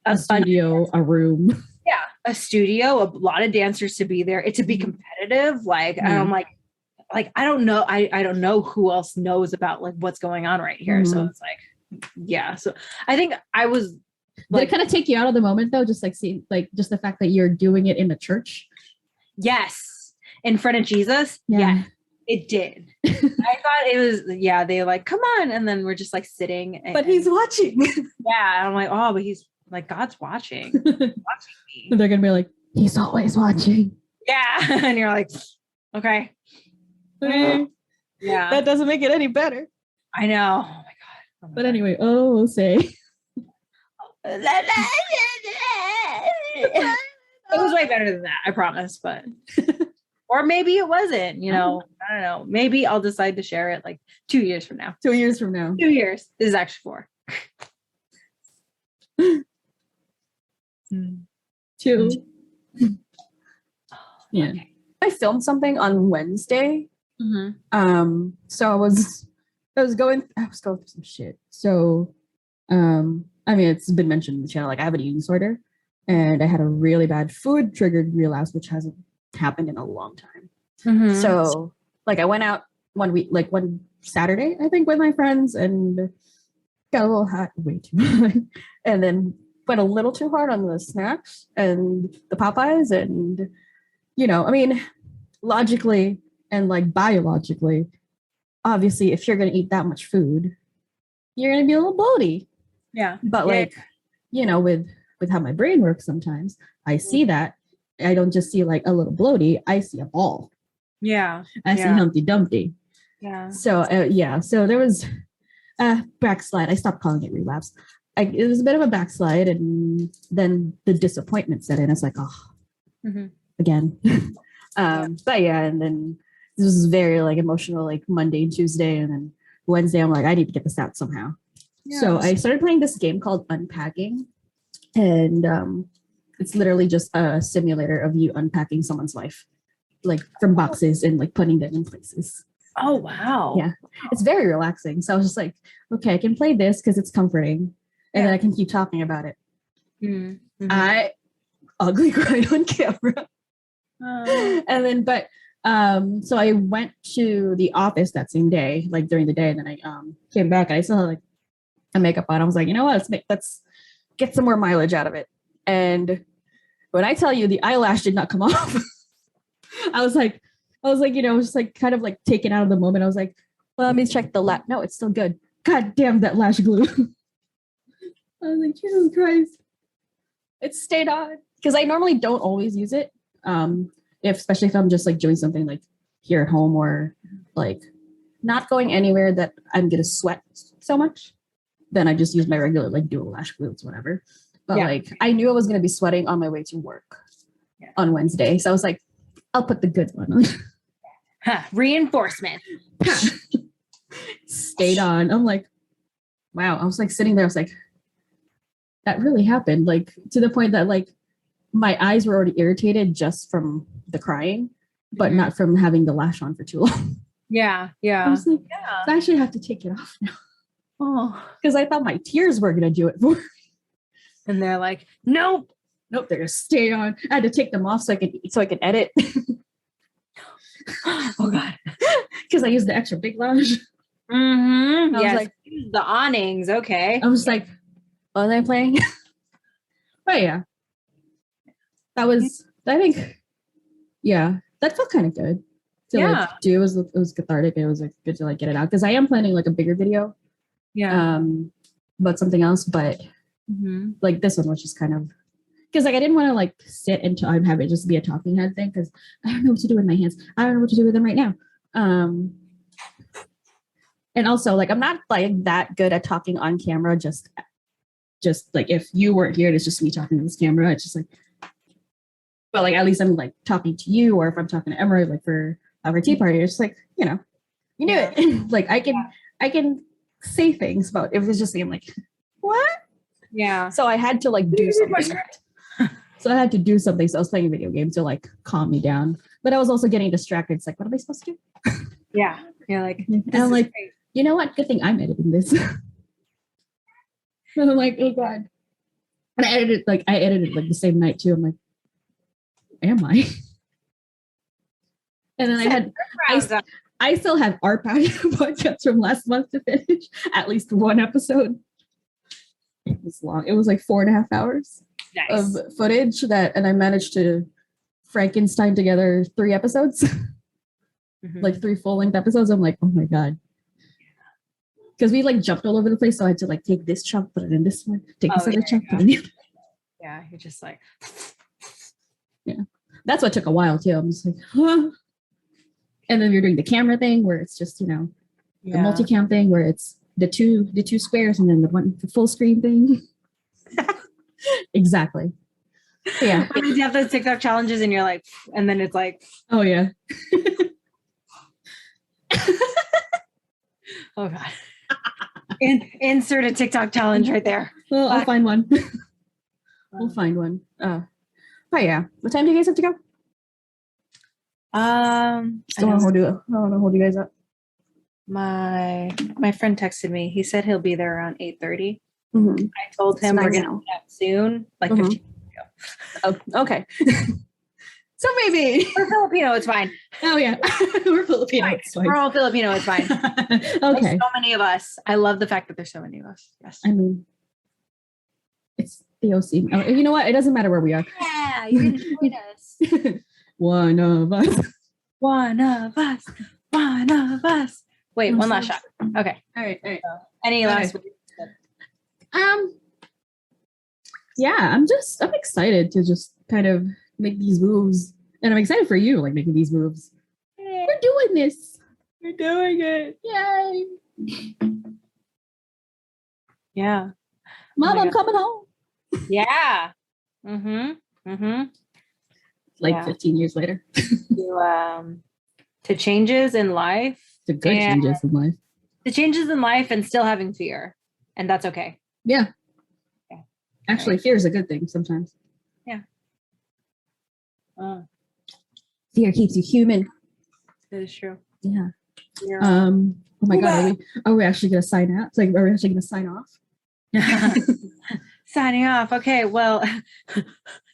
a studio, a room. Yeah, a studio, a lot of dancers to be there. It to be competitive, like, and I'm like I don't know. I don't know who else knows about like what's going on right here. So it's like, yeah. So I think I was like, did it kind of take you out of the moment though? Just like seeing like just the fact that you're doing it in the church. Yes. In front of Jesus. Yeah, it did. I thought it was, they like, come on. And then we're just like sitting. But he's watching. Yeah. And I'm like, oh, but he's like, God's watching. He's watching me. And they're going to be like, he's always watching. Yeah. And you're like, okay. Yeah. That doesn't make it any better. I know. Oh my God. But anyway, we'll say. It was way better than that, I promise. But or maybe it wasn't, I don't know. Maybe I'll decide to share it like 2 years from now. 2 years from now. 2 years. This is actually 4. 2. Yeah. Okay. I filmed something on Wednesday. So I was going through some shit. So I mean, it's been mentioned in the channel, like I have an eating disorder and I had a really bad food triggered relapse, which hasn't happened in a long time. So like I went out one Saturday, I think, with my friends and got a little hot, way too hot, and then went a little too hard on the snacks and the Popeyes. And, I mean, logically and like biologically, obviously, if you're going to eat that much food, you're going to be a little bloaty. Yeah. But like, with how my brain works sometimes, I see that. I don't just see like a little bloaty. I see a ball. Yeah. I see Humpty Dumpty. Yeah. So, so there was a backslide. I stopped calling it relapse. It was a bit of a backslide. And then the disappointment set in. It's like, again. But yeah, and then this was very like emotional, like Monday and Tuesday. And then Wednesday, I'm like, I need to get this out somehow. Yeah. So I started playing this game called Unpacking. And it's literally just a simulator of you unpacking someone's life, like from boxes and like putting them in places. Oh, wow. Yeah. It's very relaxing. So I was just like, okay, I can play this because it's comforting. And then I can keep talking about it. I ugly cried on camera. And then, so I went to the office that same day, like during the day. And then I came back and I still had like a makeup on. I was like, you know what, let's get some more mileage out of it. And when I tell you the eyelash did not come off, I was like, I was like, just like kind of like taken out of the moment. I was like, well, let me check the lash. No, it's still good. God damn that lash glue. I was like, Jesus Christ. It stayed on. Because I normally don't always use it. Especially if I'm just like doing something like here at home or like not going anywhere that I'm gonna sweat so much. Then I just use my regular like dual lash glues, whatever. But like I knew I was gonna be sweating on my way to work on Wednesday. So I was like, I'll put the good one on. Reinforcement. Stayed on. I'm like, wow. I was like sitting there. I was like, that really happened. Like to the point that like my eyes were already irritated just from the crying, but not from having the lash on for too long. Yeah. I was like, I actually have to take it off now. Oh, because I thought my tears were gonna do it for me. And they're like, nope, they're gonna stay on. I had to take them off so I could edit. Oh God, because I used the extra big lash. Mm-hmm. I was like, the awnings. Okay. I was like, what was I playing? But yeah, that was. I think, yeah, that felt kind of good to like do. It was cathartic. It was like good to like get it out because I am planning like a bigger video. Yeah. About something else, but like this one was just kind of because like I didn't want to like sit and have it just be a talking head thing because I don't know what to do with my hands. I don't know what to do with them right now. And also like I'm not like that good at talking on camera. Just like if you weren't here, it's just me talking to this camera. It's just like, but like at least I'm like talking to you, or if I'm talking to Emeroy like for our tea party, it's like you knew it. Like I can say things about if it's just me. I'm like, what? Yeah. So I had to like do something. So I had to do something. So I was playing a video game to like calm me down. But I was also getting distracted. It's like, what am I supposed to do? Yeah. You're like, and I'm like, great. You know what? Good thing I'm editing this. And I'm like, oh God. And I edited like the same night too. I'm like, am I? And then I still have our podcast from last month to finish. At least one episode. It was long. It was like 4.5 hours of footage and I managed to Frankenstein together 3 episodes, like 3 full-length episodes. I'm like, oh my God. Because we like jumped all over the place. So I had to like take this chunk, put it in this one, take this other chunk, put it in the other. Yeah, you're just like. Yeah. That's what took a while too. I'm just like, huh. And then you're doing the camera thing where it's just, the multicam thing where it's the two squares and then the full screen thing. Exactly. Yeah. You have those TikTok challenges and you're like, and then it's like, oh yeah. Oh God. Insert a TikTok challenge right there. Well, I'll find one. We'll find one. But yeah. What time do you guys have to go? I don't want to hold you guys up. My friend texted me. He said he'll be there around 8:30. I told him we're gonna chat soon, like 15 minutes ago. Oh, okay. So maybe we're Filipino, it's fine. Oh yeah, we're Filipino. It's fine. We're all Filipino, it's fine. Okay. There's so many of us. I love the fact that there's so many of us. Yes. I mean, it's the OC. Oh, you know what? It doesn't matter where we are. Yeah, you can join us. One of us. One of us. One of us. Wait, one last shot. Okay. All right. Any last? Yeah, I'm excited to just kind of make these moves, and I'm excited for you, like making these moves. Yeah. We're doing this. We're doing it. Yay! Yeah. Mom, I'm coming home. Yeah. Like 15 years later. To changes in life. To good changes in life. The changes in life and still having fear. And that's okay. Yeah. Actually, fear is a good thing sometimes. Yeah. Fear keeps you human. That is true. Yeah. Oh my God. Are we actually going to sign out? Like, are we actually going to sign off? Signing off. Okay. Well,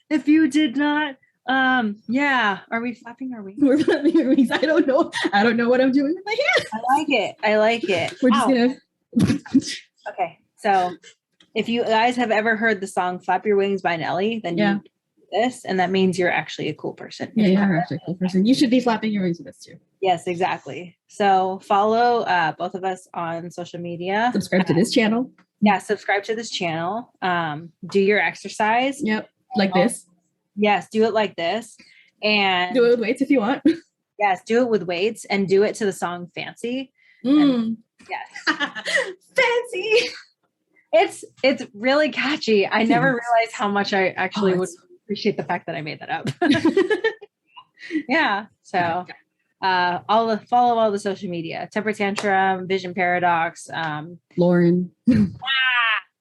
if you did not, yeah. Are we flapping our wings? We're flapping our wings. I don't know. I don't know what I'm doing with my hands. I like it. We're just going to. Okay. So if you guys have ever heard the song Flap Your Wings by Nelly, then this, and that means you're actually a cool person. Yeah, you are actually a cool person. You should be flapping your wings with this too. Yes, exactly. So follow both of us on social media. Subscribe to this channel. Yeah, subscribe to this channel. Do your exercise. Yep, like this. Yes, do it like this. And Do it with weights if you want. yes, do it with weights and do it to the song Fancy. Mm. Yes. Fancy. It's really catchy. I never realized how much I actually would appreciate the fact that I made that up. Yeah. So follow all the social media. Temper Tantrum, Vision Paradox, Lauren.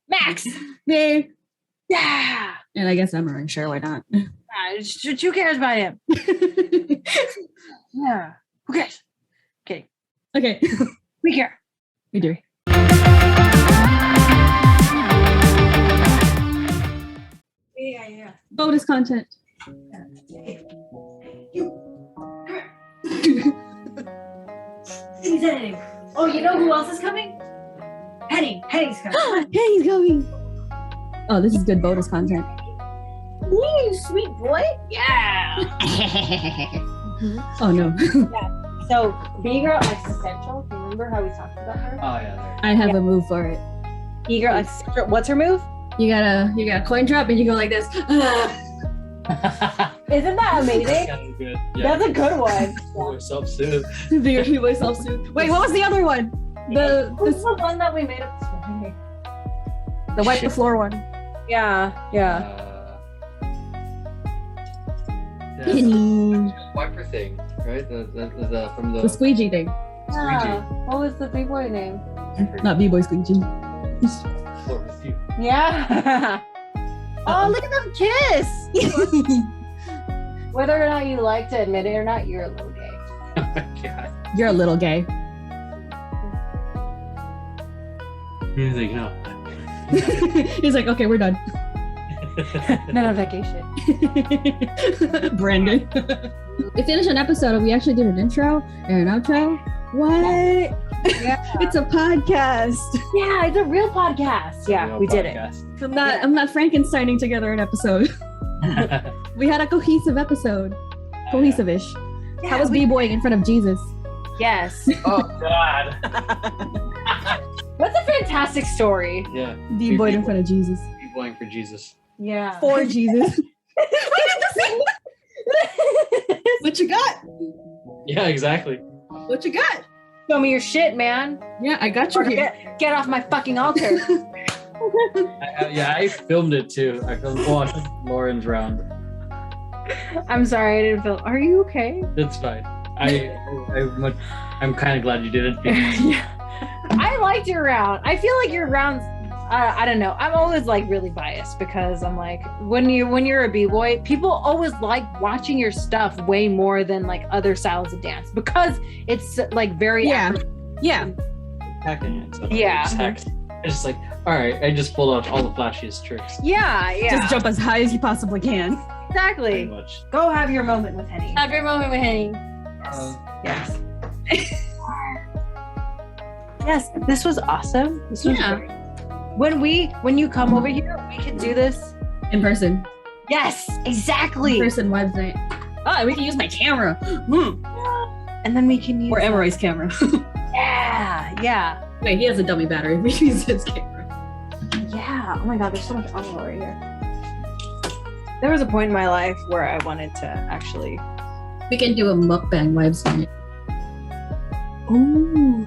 Max. Me. Yeah. And I guess Emeroy. Sure, why not? Who cares about him? Yeah. Who cares? Kidding. Okay. We care. We do. Yeah. Bonus content. He's editing. Oh, you know who else is coming? Henny's coming. Henny's coming. Oh, this is good bonus content. Ooh, sweet boy. Yeah. Oh no. So B-Girl Existential. Do you remember how we talked about her? Oh yeah. I have a move for it. B-Girl Existential. What's her move? You got a coin drop and you go like this. Isn't that amazing? That's kind of good. Yeah. That's a good one. Or self-soothe. Be myself soon. Wait, what was the other one? What's the one that we made up this morning? The wipe the floor one. Yeah. Wiper thing, right? The from The squeegee thing. Yeah. What was the big boy name? Not B-boy squeegee. floor with you. Yeah. Oh, look at them kiss. Whether or not you like to admit it or not, you're a little gay. Oh my god. You're a little gay. He's like, no. He's like, okay, we're done. None of that gay shit. Brandon. We finished an episode and we actually did an intro and an outro. What? Yeah. It's a podcast. Yeah, it's a real podcast. Yeah, Real we did it. podcast. I'm not Frankensteining together an episode. We had a cohesive episode. Cohesive-ish. Yeah, How was B-boying in front of Jesus? Yes. Oh god. That's a fantastic story. Yeah. B-boyed in front of Jesus. Be going for Jesus. Yeah. For Jesus. What you got? Yeah, exactly. What you got? Show me your shit, man. Yeah, I got you here. Get off my fucking altar. I filmed it too. I filmed Lauren's round. I'm sorry, I didn't feel. Are you okay? That's fine. I'm kind of glad you did it. Yeah. I liked your round. I feel like your rounds. I don't know. I'm always like really biased because I'm like when you're a b-boy, people always like watching your stuff way more than like other styles of dance because it's like very Yeah. Hacking it. So Yeah. I just like, all right. I just pulled out all the flashiest tricks. Yeah. Just jump as high as you possibly can. Pretty Exactly. much. Go have your moment with Henny. Have your moment with Henny. Yes. Yes. This was awesome. This was great. When you come over here, we can do this. In person. Yes, exactly. In person website. Oh, we can use my camera. And then we can use Or Emeroy's camera. Yeah. Wait, he has a dummy battery. We can use his camera. Yeah. Oh my god, there's so much ammo right here. There was a point in my life where I wanted to actually. We can do a mukbang website. Ooh.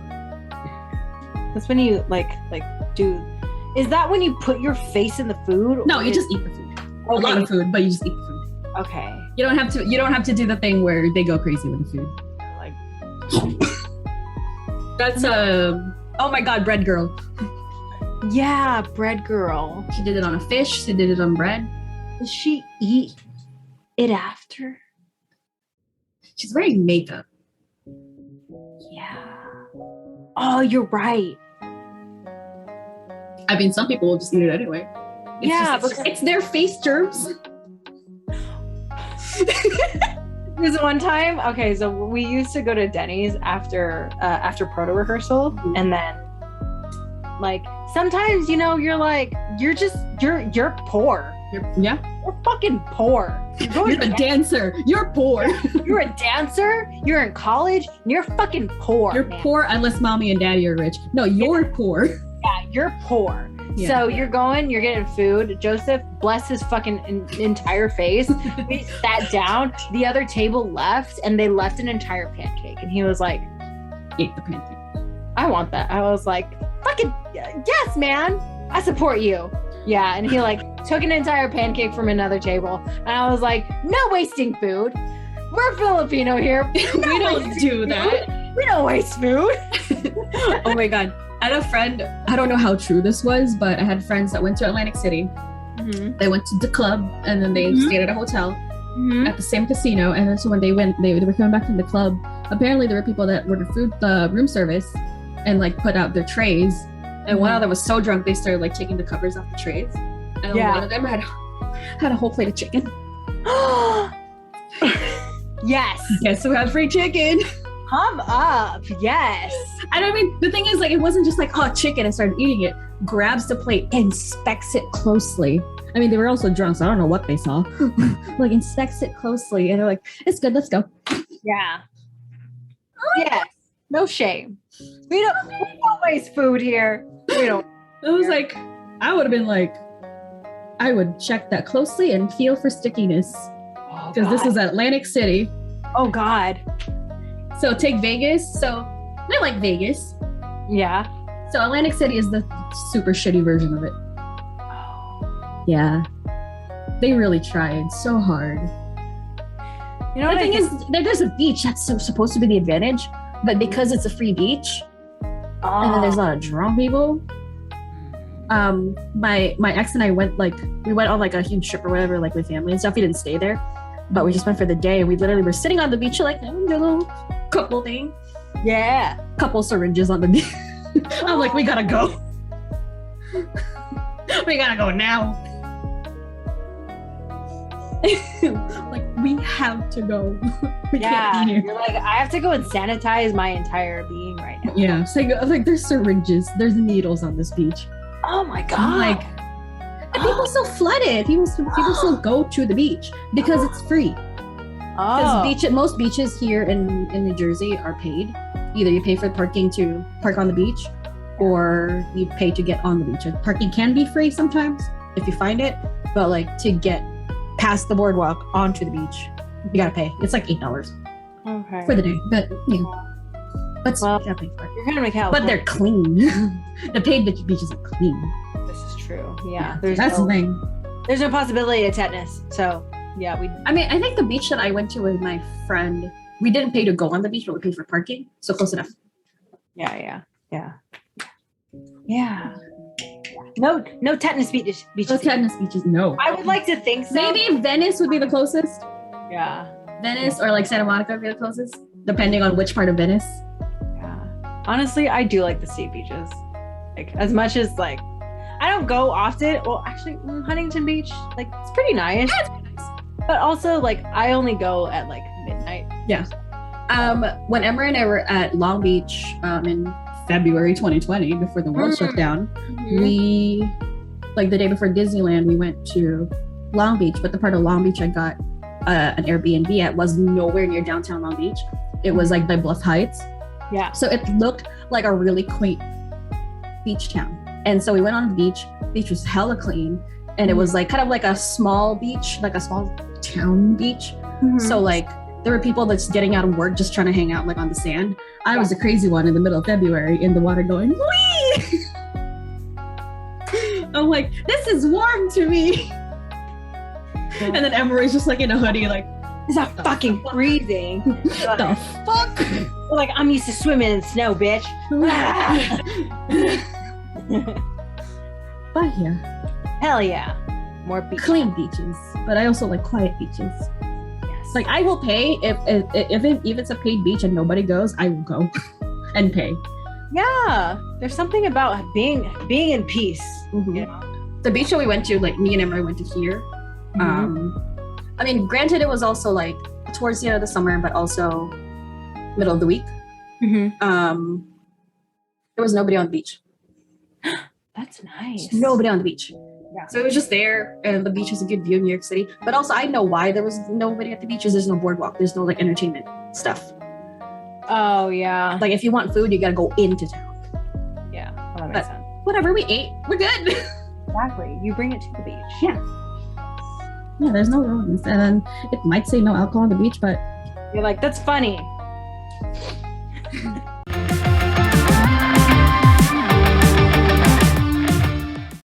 That's when you like do. Is that when you put your face in the food? No, you just eat the food. A lot of food, but you just eat the food. Okay. You don't have to do the thing where they go crazy with the food. Like. That's oh my god, bread girl. Yeah, bread girl. She did it on a fish, she did it on bread. Does she eat it after? She's wearing makeup. Yeah. Oh, you're right. I mean, some people will just eat it anyway. It's their face germs. There's one time. Okay, so we used to go to Denny's after proto rehearsal, and then like sometimes you're poor. Yeah. You're fucking poor. You're a dancer. You're poor. You're a dancer. You're in college. And you're fucking poor. You're man. poor unless mommy and daddy are rich. No, you're poor. Yeah, you're poor. Yeah. So you're getting food. Joseph, bless his fucking entire face. We sat down. The other table left, and they left an entire pancake. And he was like, Ate the pancake. I want that. I was like, fucking yes, man. I support you. Yeah. And he like took an entire pancake from another table. And I was like, no wasting food. We're Filipino here. We don't do that. We don't waste food. Oh my God. I had a friend, I don't know how true this was, but I had friends that went to Atlantic City. Mm-hmm. They went to the club and then they stayed at a hotel at the same casino. And then so when they went, they were coming back from the club. Apparently there were people that ordered food, the room service, and like put out their trays. And one of them was so drunk, they started like taking the covers off the trays. And one of them had a whole plate of chicken. Yes. Guess who had free chicken? Come up. Yes. And I mean, the thing is, like, it wasn't just like, oh, chicken, and started eating it. Grabs the plate, inspects it closely. I mean, they were also drunk, so I don't know what they saw. Like, inspects it closely, and they're like, it's good, let's go. Yeah. Yes. No shame. We don't waste food here. We don't. It was like, I would have been like, I would check that closely and feel for stickiness. Because this is Atlantic City. Oh, God. So take Vegas. So I like Vegas. Yeah. So Atlantic City is the super shitty version of it. Oh. Yeah. They really tried so hard. You know, The thing is, there's a beach that's supposed to be the advantage, but because it's a free beach, and then there's a lot of drunk people. My ex and I went we went on like a huge trip or whatever, like with family and stuff. We didn't stay there, but we just went for the day. And we literally were sitting on the beach, like a little couple thing. Yeah. Couple syringes on the beach. I'm like, we gotta go. We gotta go now. Like, we have to go. We can't be here. You're like, I have to go and sanitize my entire being right now. Yeah. So like, there's syringes, there's needles on this beach. Oh my God. I'm like, and people still flood it. People still go to the beach because it's free. Because most beaches here in New Jersey are paid. Either you pay for parking to park on the beach, or you pay to get on the beach. Parking can be free sometimes if you find it, but like to get past the boardwalk onto the beach, you gotta pay. It's like $8 for the day. But but you gotta pay for it. You're gonna make out. But they're clean. The paid beaches are clean. This is true. Yeah. That's the thing. There's no possibility of tetanus. So yeah, I mean, I think the beach that I went to with my friend, we didn't pay to go on the beach, but we paid for parking. So close enough. Yeah. No tetanus beaches. No tetanus beaches, no. I would like to think so. Maybe Venice would be the closest. Yeah. Venice or like Santa Monica would be the closest, depending on which part of Venice. Yeah. Honestly, I do like the sea beaches. Like, as much as like, I don't go often. Well, actually, Huntington Beach, like, it's pretty nice. Yeah, it's pretty nice. But also, like, I only go at like midnight. Yeah. When Emeroy and I were at Long Beach in February 2020, before the world shut down, we, like the day before Disneyland, we went to Long Beach, but the part of Long Beach I got an Airbnb at was nowhere near downtown Long Beach. It was like by Bluff Heights. Yeah. So it looked like a really quaint beach town. And so we went on the beach. Beach was hella clean. And it was like kind of like a small beach, like a small town beach. So like there were people that's getting out of work just trying to hang out like on the sand. I was the crazy one in the middle of February in the water going, wee! I'm like, this is warm to me. And then Emeroy's just like in a hoodie, like, it's not fucking freezing. The fuck? Like, I'm used to swimming in snow, bitch. But yeah. Hell yeah. More beaches. Clean beaches. But I also like quiet beaches. Yes. Like, I will pay if it's a paid beach and nobody goes, I will go and pay. Yeah. There's something about being in peace. Mm-hmm. You know? The beach that we went to, like me and Emeroy went to here. I mean, granted, it was also like towards the end of the summer, but also middle of the week. There was nobody on the beach. That's nice. Nobody on the beach. Yeah. So it was just there, and the beach has a good view in New York City. But also, I know why there was nobody at the beach. Is there's no boardwalk. There's no like entertainment stuff. Oh yeah. Like if you want food, you gotta go into town. Yeah. Well, that makes sense. Whatever, we ate. We're good. Exactly. You bring it to the beach. Yeah. Yeah, there's no rules. And then it might say no alcohol on the beach, but You're like, that's funny.